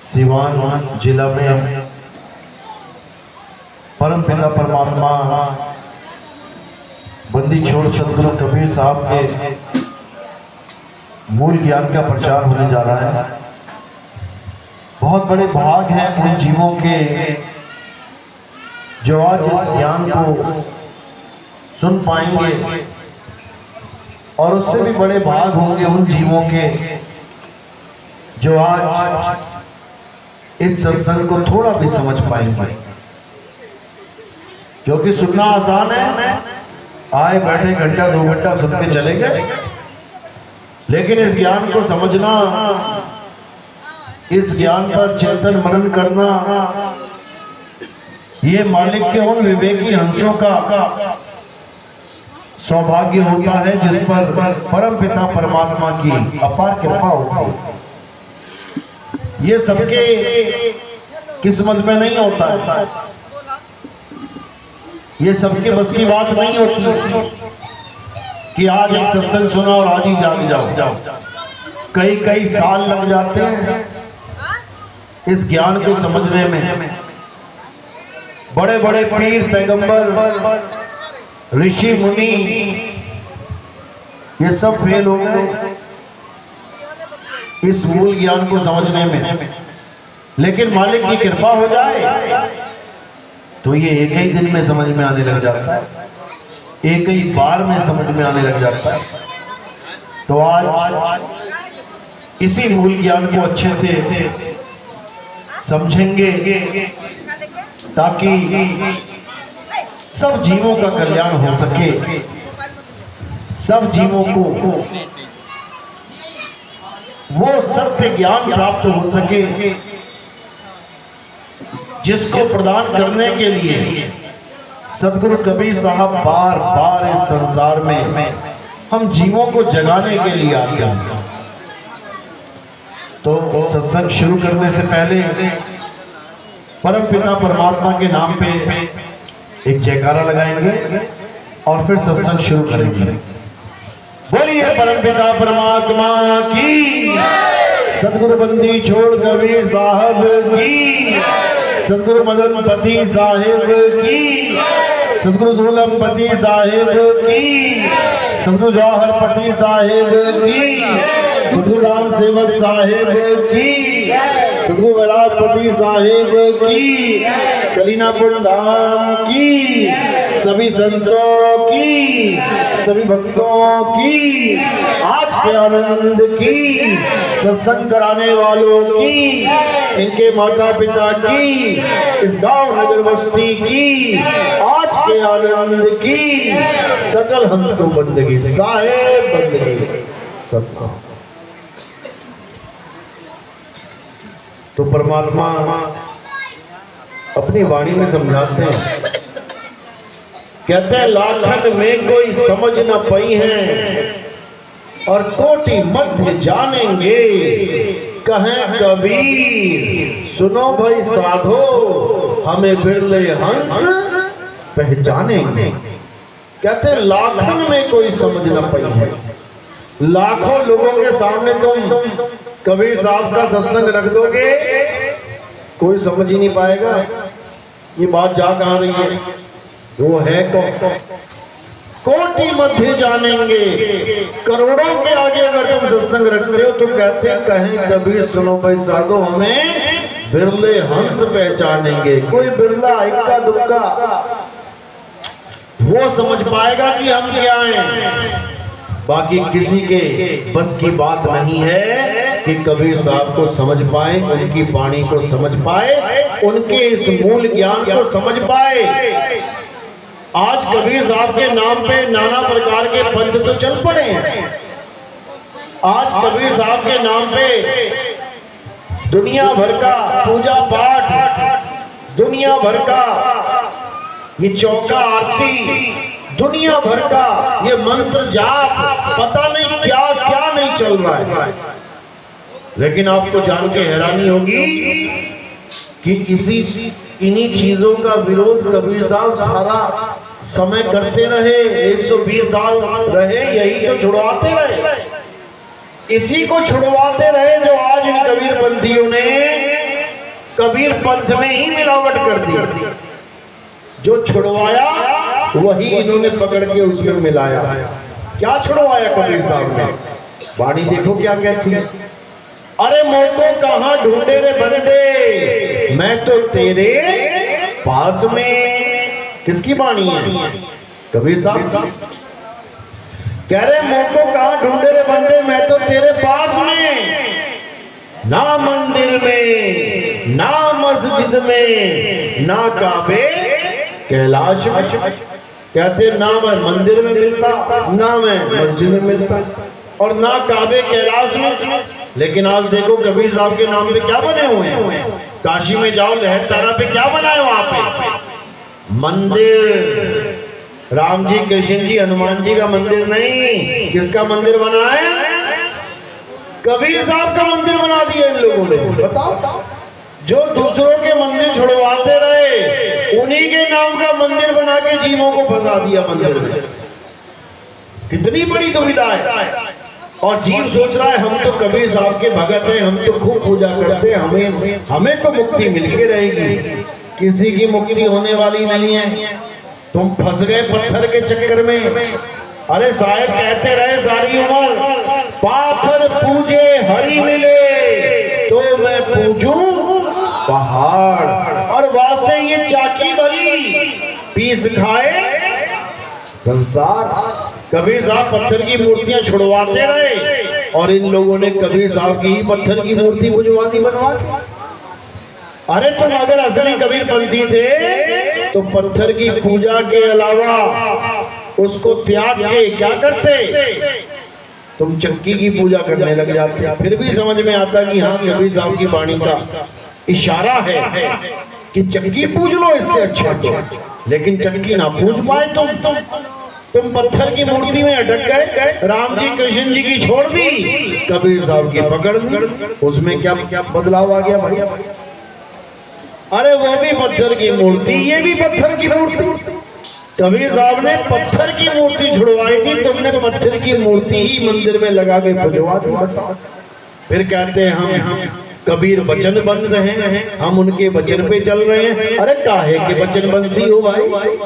सिवान जिला में परम पिता परमात्मा बंदी छोड़ सतगुरु कबीर साहब के मूल ज्ञान का प्रचार होने जा रहा है। बहुत बड़े भाग हैं उन जीवों के जो आज इस ज्ञान को सुन पाएंगे, और उससे भी बड़े भाग होंगे उन जीवों के जो आज इस सत्संग को थोड़ा भी समझ पाएंगे। क्योंकि सुनना आसान है, आए बैठे घंटा 2 घंटा सुन के चले गए, लेकिन इस ज्ञान को समझना, इस ज्ञान पर चिंतन मनन करना, ये मालिक के उन विवेकी हंसों का सौभाग्य होता है जिस पर परम पिता परमात्मा की अपार कृपा होती है। ये सबके किस्मत में नहीं होता है, ये सबके बस की बात नहीं होती कि आज एक सत्संग सुना और आज ही जाग जाओ। कई कई साल लग जाते हैं इस ज्ञान को समझने में। बड़े बड़े पीर पैगंबर ऋषि मुनि ये सब फेल हो गए इस मूल ज्ञान को समझने में। लेकिन मालिक की कृपा हो जाए तो ये एक ही दिन में समझ में आने लग जाता है, एक ही बार में समझ में आने लग जाता है। तो आज इसी मूल ज्ञान को अच्छे से समझेंगे ताकि सब जीवों का कल्याण हो सके, सब जीवों को वो सत्य ज्ञान प्राप्त हो सके जिसको प्रदान करने के लिए सतगुरु कबीर साहब बार बार इस संसार में हम जीवों को जगाने के लिए आते हैं। तो सत्संग शुरू करने से पहले परम पिता परमात्मा के नाम पे एक जयकारा लगाएंगे और फिर सत्संग शुरू करेंगे। बोलिए परम पिता परमात्मा की, सतगुरु बंदी छोड़ कबीर साहब की, सतगुरु मदनपति साहिब की, सतगुरु झूलमपति साहिब की, सतगुरु जौहरपति साहिब की, सतगुरु राम सेवक साहिब की, सतगुरु वैरागपति साहिब की, कलीनापुर धाम की, सभी संतों की, सभी भक्तों की, आज के आनंद की, सत्संग कराने वालों की, इनके माता पिता की, इस गांव नगर बस्ती की, आज के आनंद की, सकल हंस को बंदगी साहेब बंदगी सत्संग। तो परमात्मा अपनी वाणी में समझाते हैं, कहते हैं लाखन में कोई समझ न पाई है और कोटि मध्य जानेंगे, कहें कबीर सुनो भाई साधो, हमें बिरले हंस पहचानेंगे। कहते हैं लाखन में कोई समझ न पाई है। लाखों लोगों के सामने तुम कबीर साहब का सत्संग रख दोगे, कोई समझ ही नहीं पाएगा ये बात जा कहां रही है, वो है कौन। कोटि मध्य जानेंगे, करोड़ों के आगे अगर तुम सत्संग रखते हो तो कहते हैं कहें कबीर सुनो भाई साधो, हमें बिरले हंस पहचानेंगे। कोई बिरला इक्का दुक्का वो समझ पाएगा कि हम क्या हैं, बाकी किसी के बस की बात नहीं है कि कबीर साहब को समझ पाए, उनकी वाणी को समझ पाए, उनके इस मूल ज्ञान को समझ पाए। आज कबीर साहब के नाम पे नाना प्रकार के पंथ तो चल पड़े हैं। आज कबीर साहब के नाम पे दुनिया भर का पूजा पाठ, दुनिया भर का ये चौका आरती, दुनिया भर का ये मंत्र जाप, पता नहीं क्या क्या नहीं चल रहा है। लेकिन आपको जान के हैरानी होगी कि इन्हीं चीजों का विरोध कबीर साहब सारा समय करते रहे, 120 साल रहे, यही तो छुड़वाते रहे, इसी को छुड़वाते रहे जो आज इन कबीरपंथियों ने कबीर पंथ में ही मिलावट कर दी। जो छुड़वाया वही इन्होंने पकड़ के उसमें मिलाया। क्या छुड़वाया कबीर साहब ने? वाणी देखो क्या कहती है। अरे मोको कहां ढूंढे रे बंदे, मैं तो तेरे पास में। किसकी वाणी है? कबीर साहब की। कह रहे मोको कहां ढूंढे रे बंदे, मैं तो तेरे पास में। ना मंदिर में, ना मस्जिद में, ना काबे कैलाश में। कहते ना मैं मंदिर में मिलता, ना मैं मस्जिद में मिलता, और ना काबे कैलाश में। लेकिन आज देखो कबीर साहब के नाम पे क्या बने हुए हैं। काशी में जाओ, लहर तारा पे क्या बना है वहां पे? मंदिर। राम जी, कृष्ण जी, हनुमान जी का मंदिर नहीं। किसका मंदिर बना है? कबीर साहब का मंदिर बना दिया इन लोगों ने। बताओ, जो दूसरों के मंदिर छुड़वाते रहे, उन्हीं के नाम का मंदिर बना के जीवों को फंसा दिया मंदिर में। कितनी बड़ी दुविधा है। और जीव सोच रहा है हम तो कबीर साहब के भगत हैं, हम तो खूब पूजा करते हैं, हमें तो मुक्ति मिलके रहेगी। किसी की मुक्ति होने वाली नहीं है। तुम फंस गए पत्थर के चक्कर में। अरे साहब कहते रहे सारी उम्र, पाथर पूजे हरि मिले तो मैं पूजूं पहाड़। और वहां से ये चाकी भरी पीस खाए संसार। कबीर साहब पत्थर की मूर्तियां छुड़वाते रहे, और इन लोगों ने कबीर साहब की ही पत्थर की मूर्ति बुझवा दी, बनवा दी। अरे तुम अगर असली कबीर पंथी थे तो पत्थर की पूजा के अलावा उसको त्याग के क्या करते? तुम चक्की की पूजा करने लग जाते। फिर भी समझ में आता कि हाँ, कबीर साहब की वाणी का इशारा है कि चक्की पूज लो, इससे अच्छा तो। लेकिन चक्की ना पूज पाए तुम पत्थर की मूर्ति में अटक गए। राम जी, कृष्ण जी की छोड़ दी, कबीर साहब की पकड़ ली। उसमें क्या क्या बदलाव आ गया भाई? अरे वो भी पत्थर की मूर्ति, ये भी पत्थर की मूर्ति। कबीर साहब ने पत्थर की मूर्ति छुड़वाई थी, तुमने पत्थर की मूर्ति ही मंदिर में लगा के पुजवा दी। बताओ। फिर कहते हैं हम कबीर वचन बंस हैं, हम उनके वचन पे चल रहे हैं। अरे काहे के वचन बंसी हो भाई?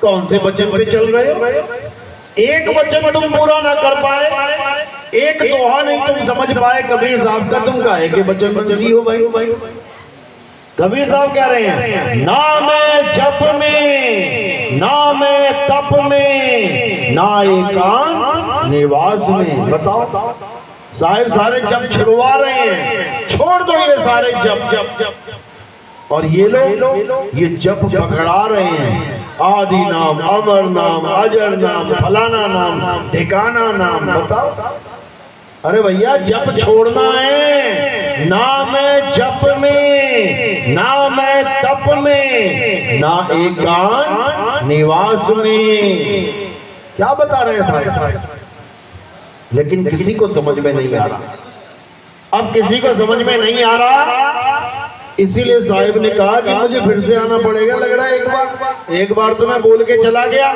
कौन से वचन पे चल रहे हो? एक वचन तुम पूरा ना कर पाए, एक दोहा नहीं तुम समझ पाए कबीर साहब का, तुम काहे के वचन बंसी हो भाई? कबीर साहब कह रहे हैं, ना मैं जप में, ना मैं तप में, ना एकांत निवास में। बताओ साहिब, सारे जप छुड़वा रहे हैं। छोड़ दो ये सारे जप। और ये लोग ये जप पकड़ा रहे हैं। आदि नाम, अमर नाम, अजर नाम, फलाना नाम, ठिकाना नाम। बताओ। अरे भैया जप छोड़ना है। ना मैं जप में, ना मैं तप में, ना एकांत निवास में। क्या बता रहे हैं साहब? लेकिन किसी को समझ में नहीं आ रहा। अब किसी को समझ में नहीं आ रहा, इसीलिए साहिब ने कहा कि मुझे फिर से आना पड़ेगा। लग रहा है एक बार तो मैं बोल के चला गया,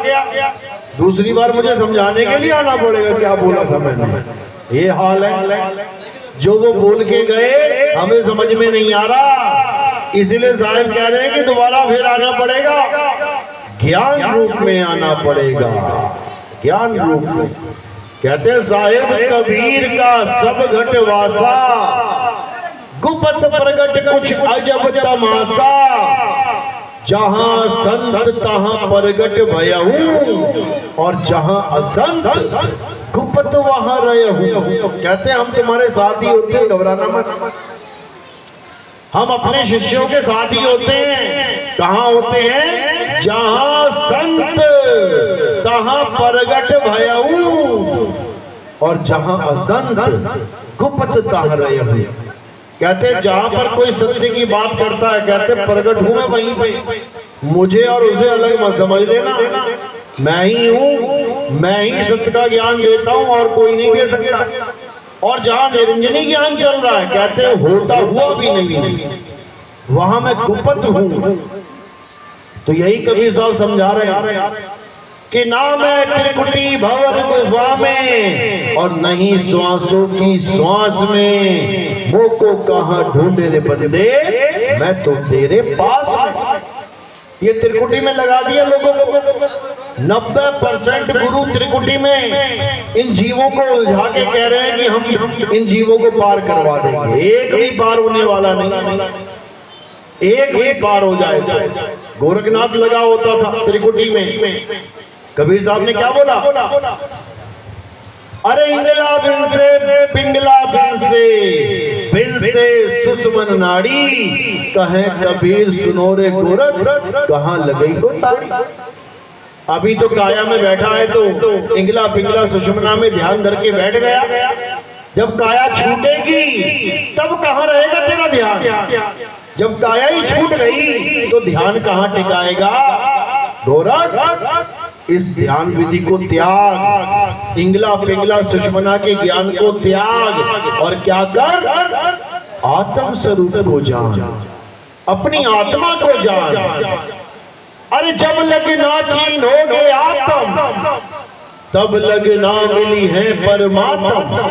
दूसरी बार मुझे समझाने के लिए आना पड़ेगा क्या बोला था मैंने। ये हाल है। जो वो बोल के गए हमें समझ में नहीं आ रहा, इसलिए साहिब कह रहे हैं कि दोबारा फिर आना पड़ेगा, ज्ञान रूप में आना पड़ेगा। ज्ञान रूप में कहते साहिब, कबीर का सब घटवासा, गुपत प्रगट कुछ अजब तमाशा, जहां संत तहां प्रगट भयहूं, और जहां असंत गुपत वहां रहूं। कहते हम तुम्हारे साथ ही होते हैं, घबराना मत। हम अपने शिष्यों के साथ ही होते हैं। कहां होते हैं? जहां संत तहां प्रगट भयहूं, और जहां असंत गुपत तहां रहूं। कहते जहां पर कोई सत्य की बात करता है, कहते प्रकट हूं मैं वहीं पे, मुझे और उसे अलग मत समझ लेना। मैं ही हूं, मैं ही सत्य का ज्ञान देता हूं और कोई नहीं दे सकता। और जहां निरंजनी ज्ञान चल रहा है, कहते होता हुआ भी नहीं, वहां मैं गुपत हूं। तो यही कबीर साहब समझा रहे हैं कि ना मैं त्रिकुटी भंवर गुफा में, और नहीं श्वासों की श्वास में, मोको कहां ढूंढे रे बंदे, मैं तो तेरे पास में। ये त्रिकुटी में लगा दिया लोगों को। 90% गुरु त्रिकुटी में इन जीवों को उलझा के कह रहे हैं कि हम इन जीवों को पार करवा देंगे। एक भी पार होने वाला नहीं, एक भी पार हो जाएगा। गोरखनाथ लगा होता था त्रिकुटी में। कबीर साहब ने क्या बोला? अरे इंगला बिन से पिंगला बिन से सुषमन नाड़ी, कहे कबीर सुनो रे गोरख, कहाँ लगई हो ताड़ी। अभी तो काया में बैठा है तो इंगला पिंगला सुषमना में ध्यान धर के बैठ गया। जब काया छूटेगी तब कहाँ रहेगा तेरा ध्यान? जब काया ही छूट गई तो ध्यान कहाँ टिकाएगा? गोरख, इस ध्यान विधि को त्याग, इंगला पिंगला सुषमना के ज्ञान को त्याग और क्या कर? आत्म स्वरूप को जान, अपनी आत्मा को जान। अरे जब लगना चीन हो गए आत्म, तब लगना मिली है परमात्म।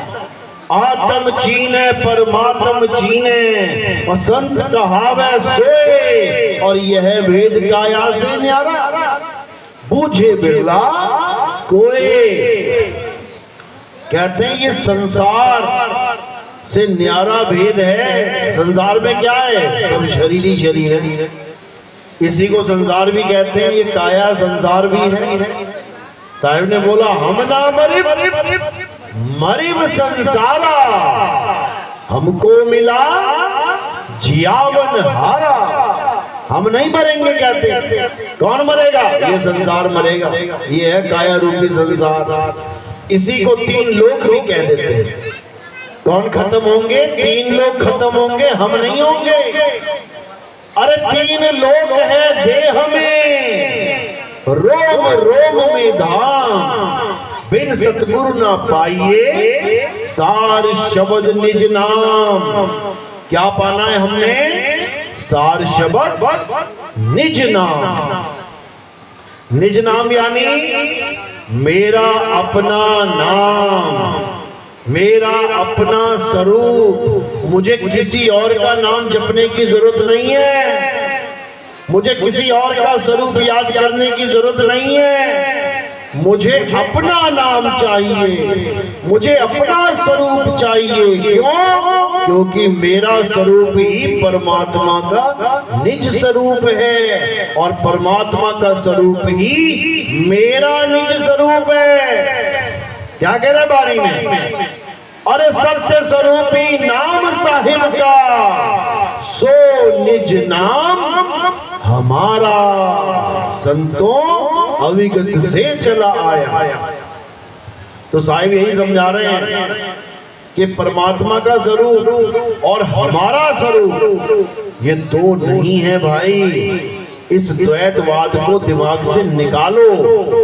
आत्म चीने परमात्म चीने, संत कहावे सोए, और यह वेद काया से न्यारा, बूझे बिरला कोई। कहते हैं ये संसार से न्यारा भेद है। संसार में क्या है? सब शरीर ही शरीर है। इसी को संसार भी कहते हैं। ये काया संसार भी है। साहिब ने बोला हम ना मरिब संसारा, हमको मिला जियावन हारा। हम नहीं मरेंगे कहते। कौन मरेगा? ये संसार मरेगा। ये है काया रूपी संसार। इसी को 3 लोक भी कह देते हैं। कौन खत्म होंगे? 3 लोक खत्म होंगे, हम नहीं होंगे। अरे 3 लोक है देह में, रोम रोम में धाम, बिन सतगुरु ना पाइए सार शब्द निज नाम। क्या पाना है हमने? सार शब्द निज नाम। निज नाम यानी मेरा अपना नाम, मेरा अपना स्वरूप। मुझे किसी और का नाम जपने की जरूरत नहीं है, मुझे किसी और का स्वरूप याद करने की जरूरत नहीं है। मुझे अपना नाम चाहिए, मुझे अपना स्वरूप चाहिए। क्यों? क्योंकि मेरा स्वरूप ही परमात्मा का निज स्वरूप है और परमात्मा का स्वरूप ही मेरा निज स्वरूप है। क्या कह रहे बारी में? अरे सत्य स्वरूपी नाम साहिब का, सो निज नाम हमारा, संतों अविगत से चला आया। तो साहिब यही समझा रहे हैं कि परमात्मा का स्वरूप और हमारा स्वरूप ये 2 नहीं है भाई। इस द्वैतवाद को दिमाग से निकालो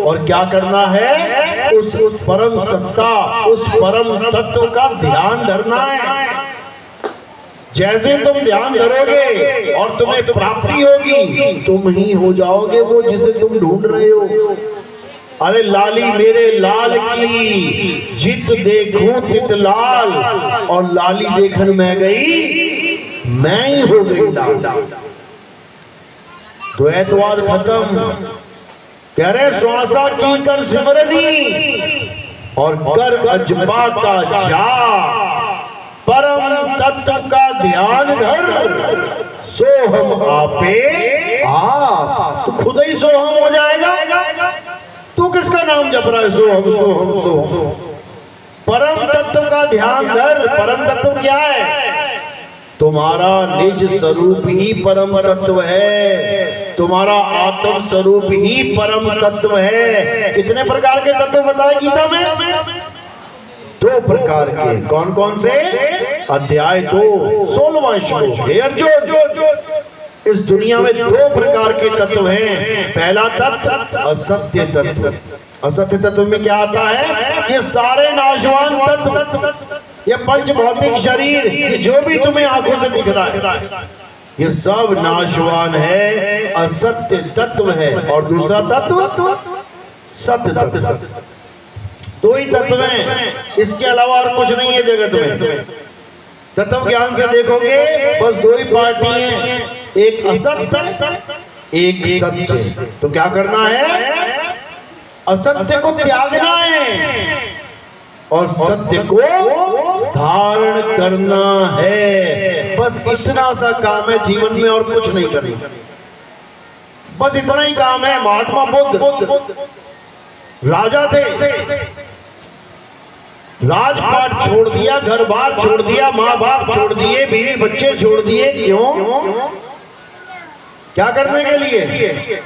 और क्या करना है? उस परम सत्ता, उस परम तत्व का ध्यान धरना है। जैसे तुम ध्यान धरोगे और तुम्हें प्राप्ति होगी, तुम ही हो जाओगे वो जिसे तुम ढूंढ रहे हो। अरे लाली मेरे लाल की जित देखूं तित लाल, और लाली देखन में गई मैं ही हो गई लाल। द्वैतवाद खत्म। कह रहे श्वासा की कर सिमरनी और कर अजबा का जा, परम तत्व का ध्यान धर, सो हम आपे आप। तो खुद ही सो हम हो जाएगा। तू किसका नाम जप रहा है? सो हम सो हम सो हम। परम तत्व का ध्यान धर। परम तत्व क्या है? तुम्हारा निज स्वरूप ही परम तत्व है, तुम्हारा आत्म स्वरूप ही परम तत्व है। कितने प्रकार के तत्व बताए गीता में? 2 प्रकार के। कौन कौन से? अध्याय 2 16वां श्लोक। हे अर्जुन, इस दुनिया में 2 प्रकार के तत्व हैं। पहला तत्व असत्य तत्व। असत्य तत्व में क्या आता है? ये सारे नाशवान तत्व, ये पंच भौतिक शरीर, ये जो भी तुम्हें आंखों से दिख रहा है, ये सब नाशवान है, असत्य तत्व है। और दूसरा तत्व सत्य तत्व। 2 ही तत्व हैं, इसके अलावा और कुछ नहीं है जगत में। तत्व ज्ञान से देखोगे बस दो ही पार्टी हैं, एक असत्य एक सत्य। तो क्या करना है? असत्य को त्यागना है और सत्य को धारण करना है। बस इतना सा काम है जीवन में, और कुछ नहीं करना, बस इतना ही काम है। महात्मा बुद्ध राजा थे, राजपाट छोड़ दिया, घर बार छोड़ दिया, माँ बाप छोड़ दिए, बीवी बच्चे छोड़ दिए। क्यों? क्या करने के लिए?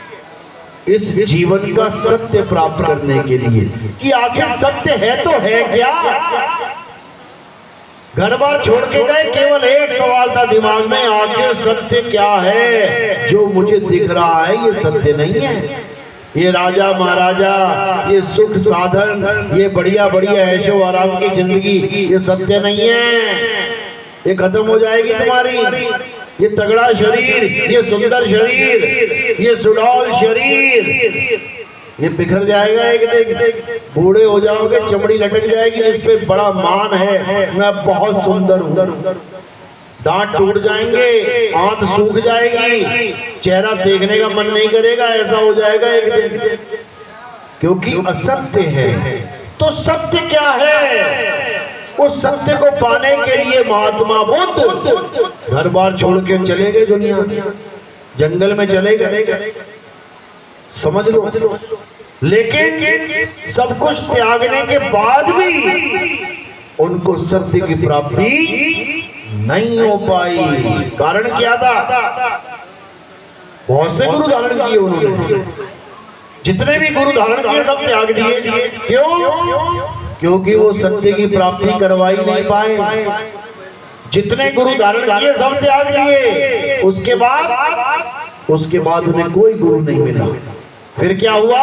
इस जीवन का सत्य प्राप्त करने के लिए कि आखिर सत्य है तो है क्या। घर बार छोड़ के गए, केवल एक सवाल था दिमाग में, आखिर सत्य क्या है? जो मुझे दिख रहा है ये सत्य नहीं है। ये राजा महाराजा, ये सुख साधन, ये बढ़िया बढ़िया ऐशो आराम की जिंदगी, ये सत्य नहीं है। ये खत्म हो जाएगी तुम्हारी। ये तगड़ा शरीर, ये सुंदर शरीर, ये सुडौल शरीर, ये बिखर जाएगा एक दिन। बूढ़े हो जाओगे, चमड़ी लटक जाएगी, जिस पे बड़ा मान है, मैं बहुत सुंदर हूं। दांत टूट जाएंगे, आंत सूख जाएगी, चेहरा देखने का मन नहीं करेगा, ऐसा हो जाएगा एक दिन, क्योंकि असत्य है। तो सत्य क्या है? उस सत्य को पाने के लिए महात्मा बुद्ध घर बार छोड़ के चले गए, दुनिया जंगल में चले गए, समझ लो। लेकिन सब कुछ त्यागने के बाद भी उनको सत्य की प्राप्ति नहीं हो पाई। कारण क्या था? बहुत से गुरु धारण किए उन्होंने, जितने भी गुरु धारण किए सब त्याग दिए। क्यों? क्योंकि वो सत्य की प्राप्ति करवाई नहीं पाए। जितने गुरु धारण किए सब त्याग दिए, उसके बाद उन्हें कोई गुरु नहीं मिला। फिर क्या हुआ?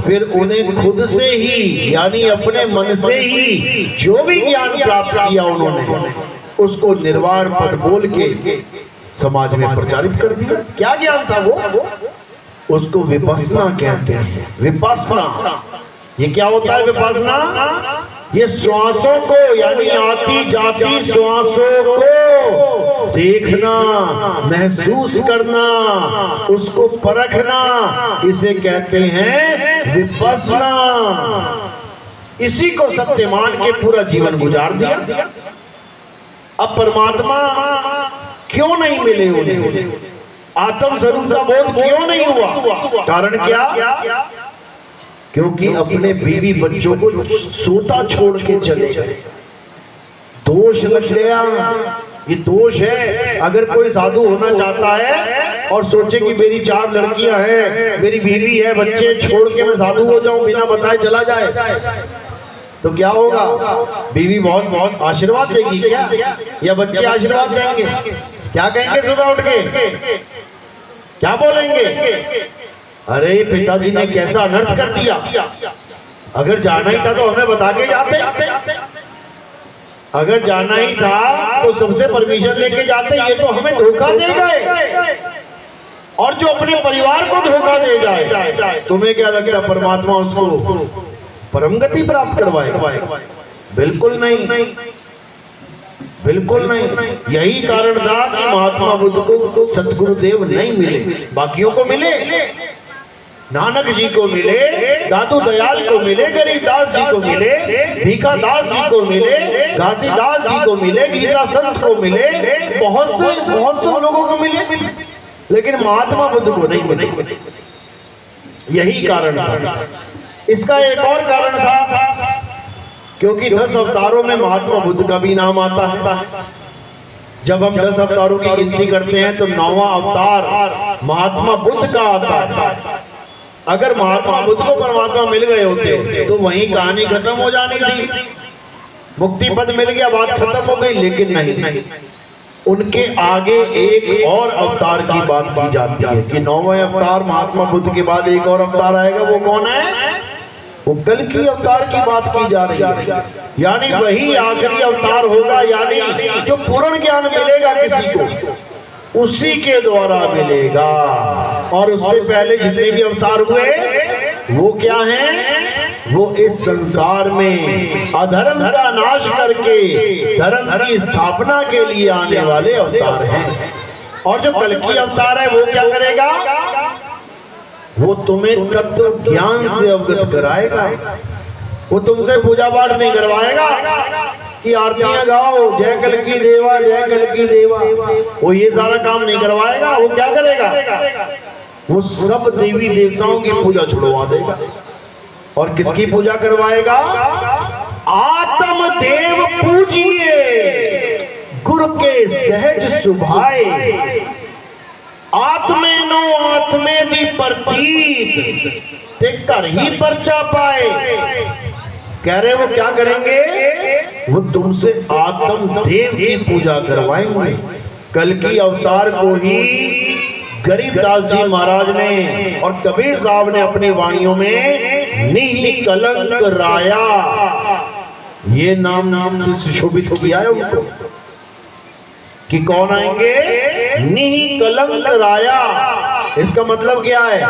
फिर उन्हें खुद से ही, यानी अपने मन से ही जो भी ज्ञान प्राप्त किया उन्होंने, उसको निर्वाण पद बोल के समाज में प्रचारित कर दिया। क्या ज्ञान था वो? उसको विपස්සना कहते हैं। विपස්සना, ये क्या होता है विपස්සना? ये श्वासों को, यानी आती जाती श्वासों को देखना, महसूस करना, उसको परखना, इसे कहते हैं विपස්සना। इसी को सत्य मान के पूरा जीवन गुजार दिया। अब परमात्मा क्यों नहीं मिले उन्हें? आत्म स्वरूप का बोध क्यों नहीं हुआ? कारण क्या? क्योंकि अपने बीवी बच्चों को सोता छोड़ के चले गए। दोष लग गया, ये दोष है। अगर कोई साधु होना चाहता है और सोचे कि मेरी 4 लड़कियां हैं, मेरी बीवी है, बच्चे, छोड़ के मैं साधु हो जाऊं, बिना बताए चला जाए, तो क्या होगा? बीवी बहुत बहुत आशीर्वाद देगी क्या? या बच्चे आशीर्वाद देंगे? क्या कहेंगे सुबह उठ के? क्या बोलेंगे? अरे पिताजी ने कैसा अनर्थ कर दिया, अगर जाना ही था तो हमें बता के जाते, अगर जाना ही था तो सबसे परमिशन लेके जाते, ये तो हमें धोखा दे गए। और जो अपने परिवार को धोखा दे जाए, तुम्हें क्या लगता है परमात्मा उसको परम गति प्राप्त करवाएगा? बिल्कुल नहीं, बिल्कुल नहीं। यही कारण था कि महात्मा बुद्ध को सतगुरुदेव नहीं मिले। बाकियों को मिले, नानक जी को मिले, दादू दयाल को मिले, गरीबदास जी को मिले, भीखा दास जी को मिले, घासीदास जी को मिले, गीता संत को मिले, बहुत से लोगों को मिले, लेकिन महात्मा बुद्ध को नहीं मिले। यही कारण था। इसका एक और कारण था, क्योंकि 10 अवतारों में महात्मा बुद्ध का भी नाम आता है। जब हम 10 अवतारों की गिनती करते हैं तो 9वां अवतार महात्मा बुद्ध का आता है। अगर महात्मा बुद्ध को परमात्मा मिल गए होते तो वहीं कहानी खत्म हो जानी थी, मुक्ति पद मिल गया, बात खत्म हो गई। लेकिन नहीं, उनके आगे एक और अवतार की बात की जाती है कि 9वें अवतार महात्मा बुद्ध के बाद एक और अवतार आएगा। वो कौन है? वो कल्कि अवतार की बात की जा रही है, यानी वही आखिरी अवतार होगा, यानी जो पूर्ण ज्ञान मिलेगा किसी को, उसी के द्वारा मिलेगा। और उससे पहले जितने भी अवतार हुए वो क्या हैं? वो इस संसार में अधर्म का नाश करके धर्म की स्थापना के लिए आने वाले अवतार हैं। और जो कल्कि अवतार है वो क्या करेगा? वो तुम्हें तत्व ज्ञान से अवगत कराएगा। वो तुमसे पूजा पाठ नहीं करवाएगा कि आरतियां गाओ जय कल्कि देवा जय कल्कि देवा। वो ये सारा काम नहीं करवाएगा। वो क्या करेगा? वो सब देवी देवताओं की पूजा छुड़वा देगा। और किसकी पूजा करवाएगा? आत्म देव पूजिए गुरु के सहज सुभाए, आत्मेनो आत्मे दी प्रतीत ते घर ही परचा पाए। कह रहे वो क्या करेंगे? वो तुमसे आत्म देव की पूजा करवाएंगे। कल्कि अवतार को ही गरीबदास जी महाराज ने और कबीर साहब ने अपनी वाणियों में निहि कलंक राया ये नाम से सुशोभित किया है उनको कि कौन आएंगे? निहि कलंक राया। इसका मतलब क्या है?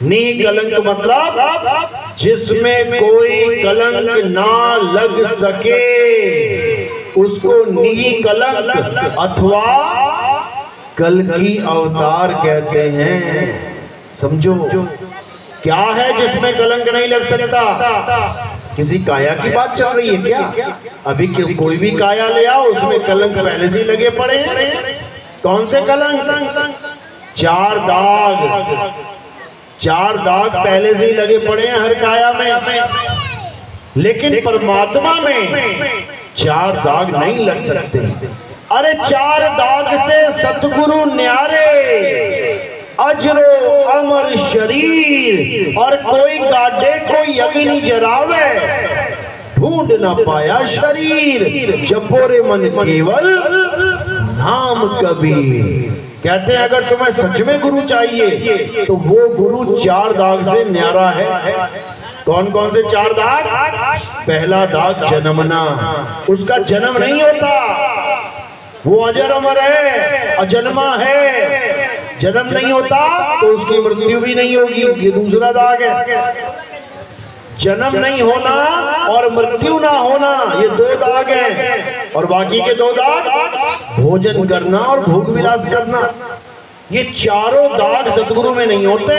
निहि कलंक मतलब जिसमें कोई कलंक ना लग सके उसको निहि कलंक अथवा कल्कि अवतार कहते हैं। समझो क्या है जिसमें कलंक नहीं लग सकता? किसी काया की बात चल रही है क्या? अभी कोई भी काया ले आओ उसमें कलंक पहले से ही लगे पड़े हैं। कौन से कलंक? चार दाग पहले से ही लगे पड़े हैं हर काया में। लेकिन परमात्मा में 4 दाग नहीं लग सकते। अरे 4 दाग से सतगुरु न्यारे, अजरो अमर शरीर और कोई गाडे कोई अग्नि जरावे, ढूंढ न पाया शरीर जपोरे मन केवल नाम कबीर। कहते हैं अगर तुम्हें सच में गुरु चाहिए तो वो गुरु 4 दाग से न्यारा है। कौन कौन से 4 दाग? पहला दाग जन्मना, उसका जन्म नहीं होता, वो अजर अमर है, अजन्मा है, जन्म नहीं होता तो उसकी मृत्यु भी नहीं होगी। ये दूसरा दाग है। जन्म नहीं होना और मृत्यु ना होना ये 2 दाग हैं। और बाकी के 2 दाग भोजन करना और भोग विलास करना। ये चारों दाग सतगुरु में नहीं होते।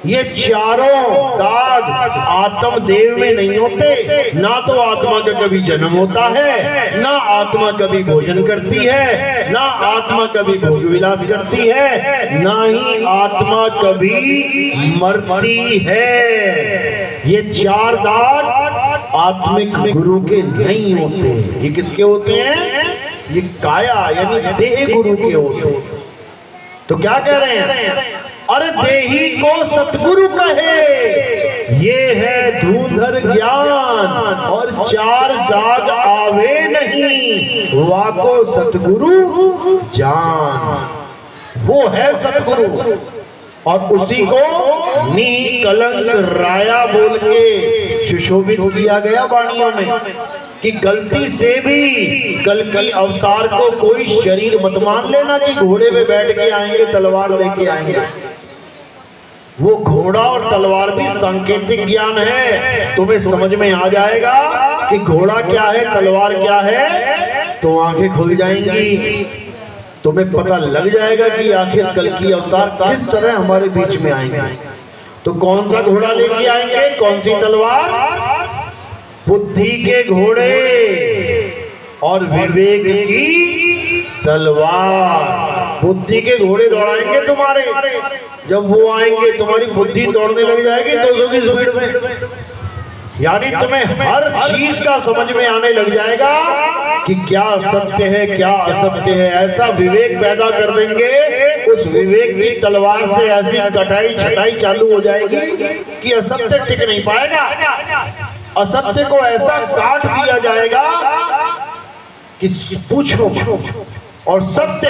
ये चारों दाग आत्म देव में नहीं होते। ना तो आत्मा का कभी जन्म होता है, ना आत्मा कभी भोजन करती है, ना आत्मा कभी भोग विलास करती है, ना ही आत्मा कभी मरती है। ये 4 दाग आत्मिक गुरु के नहीं होते। ये किसके होते हैं? ये काया यानी देह गुरु के होते हैं। तो क्या कह रहे हैं? अरे देही को सतगुरु कहे, ये है धूंधर ज्ञान और 4 दाग आवे नहीं, वाको सतगुरु जान। वो है सतगुरु और उसी को नी कलंक राया बोल के सुशोभित किया गया वाणियों में कि गलती से भी कल्कि अवतार को कोई शरीर मत मान लेना कि घोड़े पे बैठ के आएंगे तलवार लेके आएंगे। वो घोड़ा और तलवार भी सांकेतिक ज्ञान है। तुम्हें समझ में आ जाएगा कि घोड़ा क्या है तलवार क्या है तो आंखें खुल जाएंगी। तुम्हें पता लग जाएगा कि आखिर कल्कि अवतार किस तरह हमारे बीच में आएंगे। तो कौन सा घोड़ा लेके आएंगे? कौन सी तलवार? बुद्धि के घोड़े और विवेक की तलवार। बुद्धि के घोड़े दौड़ाएंगे तुम्हारे। जब वो आएंगे तुम्हारी बुद्धि दौड़ने लग जाएगी 200 की स्पीड में। यानी तुम्हें हर चीज का समझ में आने लग जाएगा कि क्या सत्य है क्या असत्य है। ऐसा विवेक पैदा कर देंगे, उस विवेक की तलवार से ऐसी कटाई छटाई चालू हो जाएगी कि असत्य टिक नहीं पाएगा। असत्य को ऐसा काट दिया जाएगा कि पूछो। और सत्य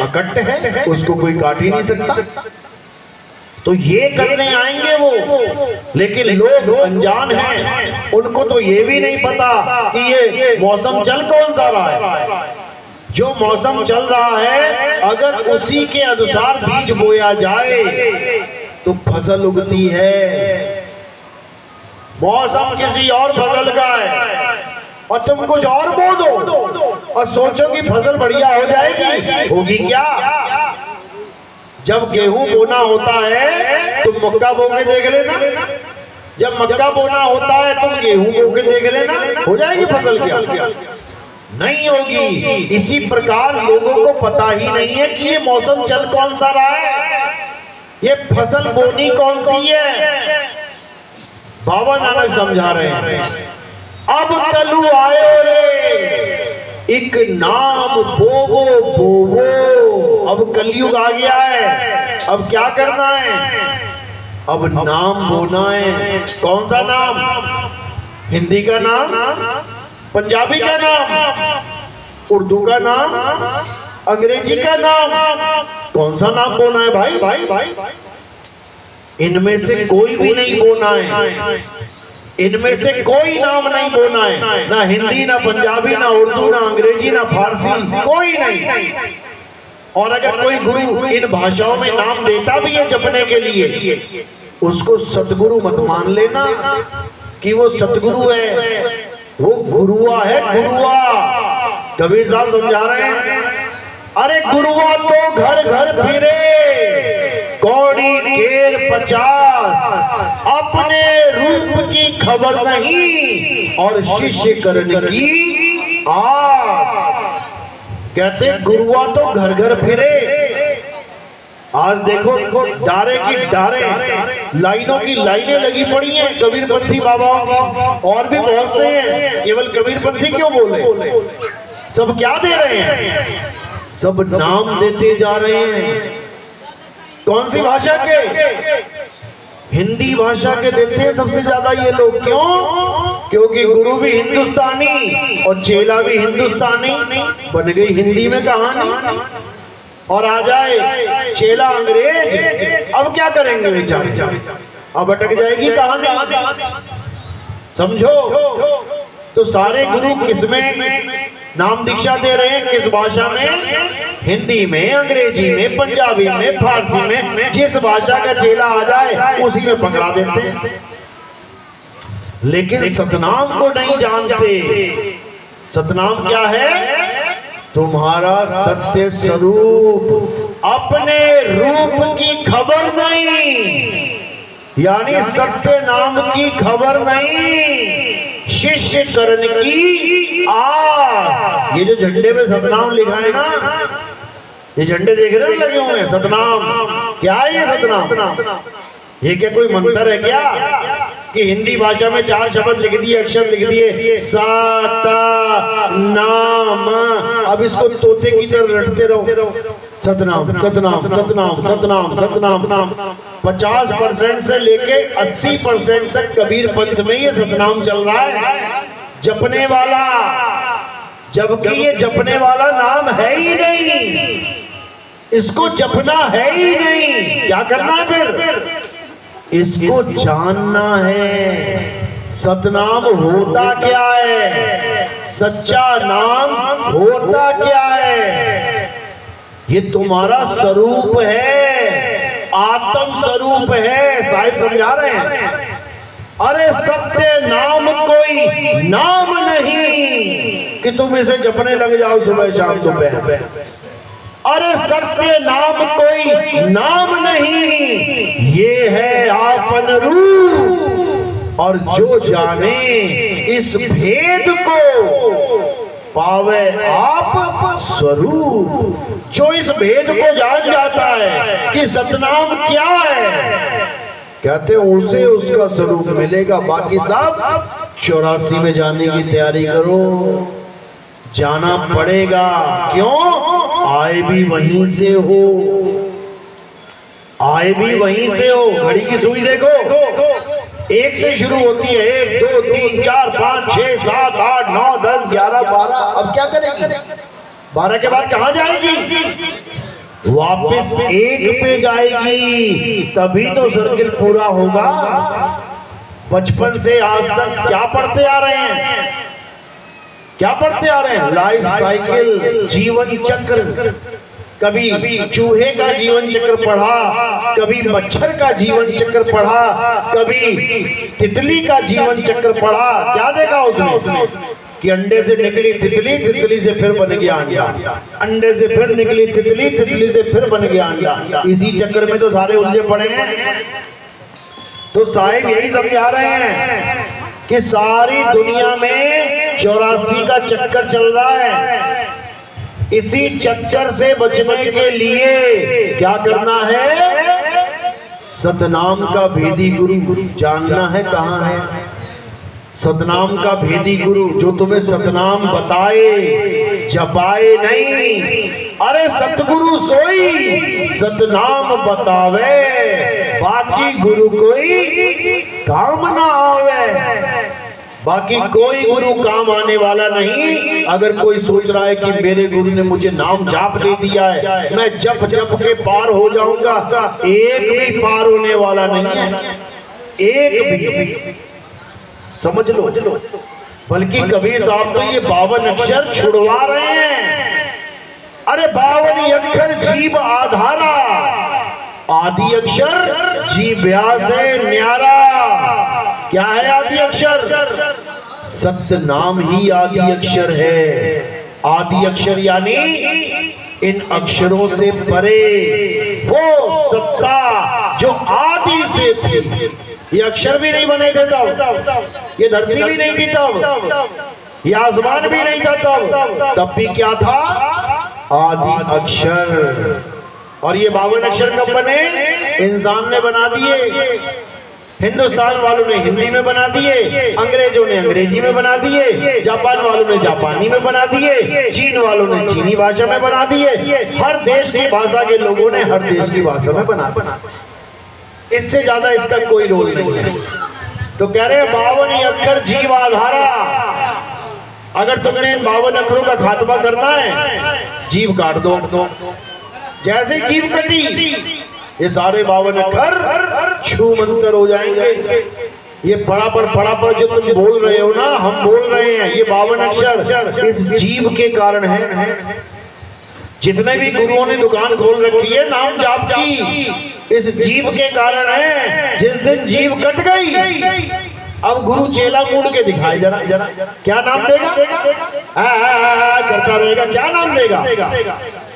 अकट्ट है, उसको कोई काट ही नहीं सकता। तो ये करने आएंगे वो, लेकिन लोग अनजान हैं, उनको तो ये भी नहीं पता कि ये मौसम चल कौन सा रहा है। जो मौसम चल रहा है अगर उसी के अनुसार बीज बोया जाए तो फसल उगती है। मौसम किसी और फसल का है और तुम कुछ और बो दो और सोचो कि फसल बढ़िया हो जाएगी, होगी क्या? जब गेहूं बोना होता है तुम मक्का बो के देख लेना, जब मक्का बोना होता है तुम गेहूं बो के देख लेना, हो जाएगी फसल क्या? नहीं होगी। इसी प्रकार लोगों को पता ही नहीं है कि ये मौसम चल कौन सा रहा है, ये फसल बोनी कौन सी है। बाबा नानक समझा रहे हैं, अब कलू आयो रे एक नाम बोवो बोवो। अब कलयुग आ गया है, अब क्या करना है? अब नाम बोना है। कौन सा नाम? हिंदी का नाम, पंजाबी का नाम, उर्दू का नाम, अंग्रेजी का नाम। कौन सा नाम बोना है भाई? इनमें से कोई भी नहीं बोना है, इनमें से कोई नाम नहीं बोना है, ना हिंदी, ना पंजाबी, ना उर्दू, ना अंग्रेजी, ना फारसी, कोई नहीं। और अगर कोई गुरु इन भाषाओं में नाम देता भी है जपने के लिए, उसको सतगुरु मत मान लेना कि वो सतगुरु है, वो गुरुआ है, गुरुआ। कबीर साहब समझा रहे हैं, अरे गुरुआ तो घर घर फिरे, कौड़ी केर 50, अपने रूप की खबर नहीं और शिष्य करने की आस। कहते गुरुआ तो घर घर फिरे। आज देखो डारे की डारे, लाइनों की लाइनें लगी पड़ी हैं कबीरपंथी बाबाओं की, और भी बहुत से हैं। केवल कबीरपंथी क्यों बोले? सब क्या दे रहे हैं? सब नाम देते जा रहे हैं। कौन सी भाषा के? हिंदी भाषा के देते हैं सबसे ज्यादा ये लोग। क्यों? क्योंकि गुरु भी हिंदुस्तानी और चेला भी हिंदुस्तानी। बन गई हिंदी में कहानी। और आ जाए चेला अंग्रेज, अब क्या करेंगे बेचारे? अब अटक जाएगी कहानी। समझो, तो सारे गुरु किसमें नाम दीक्षा दे रहे हैं? किस भाषा में? हिंदी में, अंग्रेजी में, पंजाबी में, फारसी में। जिस भाषा का चेला आ जाए उसी में पकड़ा देते हैं। लेकिन सतनाम को नहीं जानते। सतनाम क्या है? तुम्हारा सत्य स्वरूप, अपने रूप की खबर नहीं, यानी सत्य नाम की खबर नहीं, शिष्य करण की आस। ये जो झंडे में सतनाम लिखा है ना, ये झंडे देख रहे हो लगे हुए हैं, सतनाम। क्या है ये सतनाम? ये क्या कोई मंत्र है क्या कि हिंदी भाषा में 4 शब्द लिख दिए, अक्षर लिख दिए, सतनाम, अब इसको तोते की तरह रटते रहो, सतनाम सतनाम सतनाम सतनाम सतनाम। 50% से लेके 80% तक कबीर पंथ में ये सतनाम चल रहा है, जपने वाला। जबकि ये जपने वाला नाम है ही नहीं, इसको जपना है ही नहीं। क्या करना है फिर? इसको जानना है। सतनाम होता क्या है? सच्चा नाम होता क्या है? ये तुम्हारा स्वरूप है, आत्म स्वरूप है। साहिब समझा रहे हैं, अरे सत्य नाम कोई नाम नहीं कि तुम इसे जपने लग जाओ सुबह शाम दोपहर। अरे सत्य नाम कोई नाम नहीं, ये है आपन रूप। और जो जाने इस भेद को पावे आप स्वरूप। जो इस भेद को जान जाता है कि सतनाम क्या है, कहते उसे उसका स्वरूप मिलेगा। बाकी साहब 84 में जाने की तैयारी करो, जाना पड़ेगा। क्यों? आए भी वहीं से हो, आए भी वहीं से हो। घड़ी की सुई देखो, 1 से शुरू होती है, 1 2 3 4 5 6 7 8 9 10 11 12। अब क्या करेगी? 12 के बाद कहां जाएगी? वापस 1 पे जाएगी, तभी तो सर्किल पूरा होगा। बचपन से आज तक क्या पढ़ते आ रहे हैं? क्या पढ़ते आ रहे हैं? लाइफ साइकिल, जीवन चक्र। कभी चूहे का जीवन चक्र पढ़ा, कभी मच्छर का जीवन चक्र पढ़ा, कभी तितली का जीवन चक्र पढ़ा। क्या देखा उसने कि अंडे से निकली तितली, तितली से फिर बन गया अंडा, अंडे से फिर निकली तितली, तितली से फिर बन गया अंडा। इसी चक्कर में तो सारे उलझे पड़े हैं। तो साहिब यही समझा रहे हैं कि सारी दुनिया में 84 का चक्कर चल रहा है। इसी चक्कर से बचने के लिए क्या करना है? सतनाम का भेदी गुरु जानना है। कहाँ है सतनाम का भेदी गुरु? जो तुम्हें सतनाम बताए, जपाए नहीं। अरे सतगुरु सोई सतनाम बतावे, बाकी गुरु कोई काम ना आवे। बाकी कोई गुरु काम आने वाला नहीं। अगर कोई सोच रहा है कि मेरे गुरु ने मुझे नाम जाप दे दिया है, मैं जप जप के पार हो जाऊंगा, एक भी पार होने वाला नहीं है, एक भी। समझ लो। बल्कि कबीर साहब तो ये 52 अक्षर छुड़वा रहे हैं। अरे 52 अक्षर जीव आधारा, आदि अक्षर जीव व्यास है न्यारा। क्या है आदि अक्षर? सत्य नाम ही आदि अक्षर है। आदि अक्षर यानी इन अक्षरों से परे वो सत्ता जो आदि से थी। ये अक्षर भी नहीं बने थे तब, ये धरती भी नहीं थी तब, ये आसमान भी नहीं था तब भी क्या था? आदि अक्षर। और ये 52 अक्षर कब बने? इंसान ने बना दिए। हिंदुस्तान वालों ने हिंदी में बना दिए, अंग्रेजों ने अंग्रेजी में बना दिए, जापान वालों ने जापानी में बना दिए, चीन वालों ने चीनी भाषा में बना दिए। हर देश की भाषा के लोगों ने हर देश की भाषा में बना। इससे ज्यादा इसका कोई रोल नहीं है। तो कह रहे 52 अक्षर जीव आधारा। अगर तुमने इन 52 अक्षरों का खात्मा करना है, जीव काट दो। जैसे जीव कटी, ये सारे 52 अक्षर छू मंतर हो जाएंगे। ये पड़ा पर जो तुम बोल रहे हो ना, हम बोल रहे हैं, ये 52 अक्षर इस जीव के कारण है। जितने भी गुरुओं ने दुकान खोल रखी है नाम जाप की, इस जीव के कारण है। जिस दिन जीव कट गई, अब गुरु चेला मूड के दिखाए जरा क्या नाम देगा? करता रहेगा, क्या नाम देगा?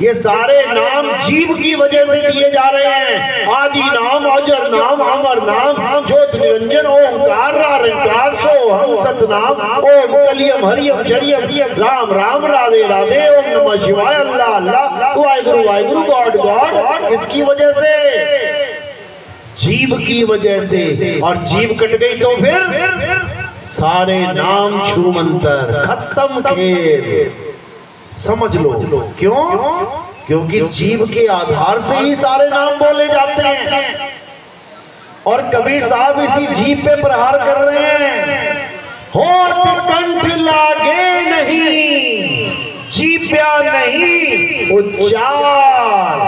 ये सारे नाम जीव की वजह से दिए जा रहे हैं। आदि नाम, अजर नाम, अमर नाम, ज्योत निरंजन, ओंकार रंकार सो हम सतनाम, ओम कलियम हरियम शरियम, राम राम राधे राधे, ओम नमः शिवाय, अल्लाह अल्लाह, वाहिगुरु गॉड गॉड। इसकी वजह से, जीव की वजह से। और जीव कट गई तो फिर सारे नाम छू मंतर, खत्म खेल। समझ लो क्यों? क्योंकि जीव के आधार से ही सारे नाम बोले जाते हैं। और कबीर साहब इसी जीव पे प्रहार कर रहे हैं। होठ कंठ लागे नहीं, जीव्या नहीं उच्चार,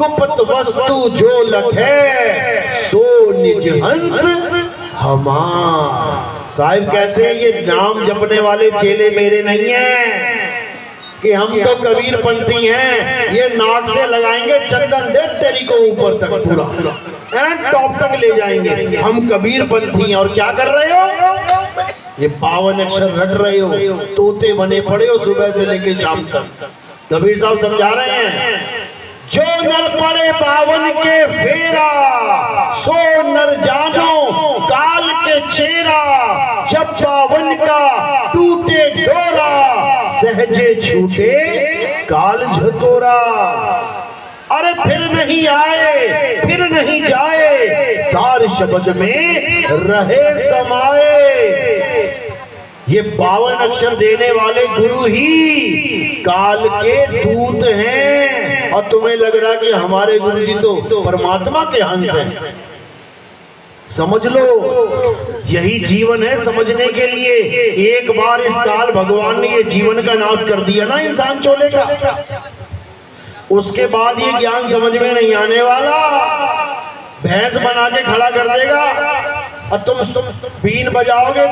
गुप्त वस्तु जो लखे सो निज हंस हमार। साहिब कहते हैं ये नाम जपने वाले चेले मेरे नहीं हैं कि हम तो कबीर पंथी हैं। ये नाक से लगाएंगे चंदन, दे तेरी को ऊपर तक पूरा टॉप तक ले जाएंगे। हम कबीर पंथी हैं। और क्या कर रहे हो? ये 52 अक्षर रट रहे हो, तोते बने पड़े हो सुबह से लेके शाम तक। कबीर साहब समझा रहे हैं, जो नर पड़े 52 के फेरा, सो नर जानो काल के चेरा। जब 52 का टूटे डोरा, सहजे छूटे काल झकोरा। अरे फिर नहीं आए, फिर नहीं जाए, सार शब्द में रहे समाये। ये 52 अक्षर देने वाले गुरु ही काल के दूत हैं। और तुम्हें लग रहा है कि हमारे गुरु जी तो परमात्मा के अंश हैं। समझ लो, यही जीवन है समझने के लिए। एक बार इस काल भगवान ने ये जीवन का नाश कर दिया ना इंसान चोले का, उसके बाद ये ज्ञान समझ में नहीं आने वाला। भैंस बना के खड़ा कर देगा और तुम बीन बजाओगे,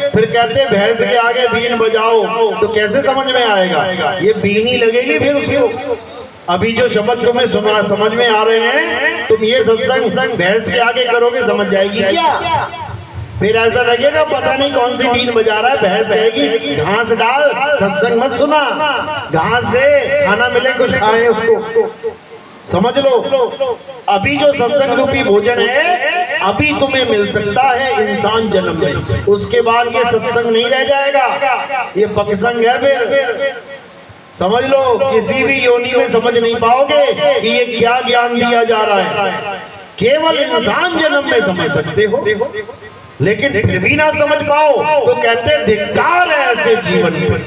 फिर कहते भैंस के आगे बीन बजाओ, तो कैसे समझ में आएगा? ये बीन ही लगेगी फिर उसको। अभी जो शब्द तुम्हें सुना समझ में आ रहे हैं, तुम ये सत्संग भैंस के आगे करोगे समझ जाएगी क्या? फिर ऐसा लगेगा पता नहीं कौन सी बीन बजा रहा है। भैंस कहेगी घास डाल, सत्संग मत सुना, घास दे, खाना मिले कुछ खाए उसको। समझ लो, अभी जो सत्संग रूपी भोजन है अभी तुम्हें मिल सकता है इंसान जन्म में, उसके बाद ये सत्संग नहीं रह जाएगा, ये पक्षसंग है। फिर समझ लो, किसी भी योनि में समझ नहीं पाओगे कि ये क्या ज्ञान दिया जा रहा है। केवल इंसान जन्म में समझ सकते हो, लेकिन फिर भी ना समझ पाओ तो कहते धिक्कार है ऐसे जीवन पर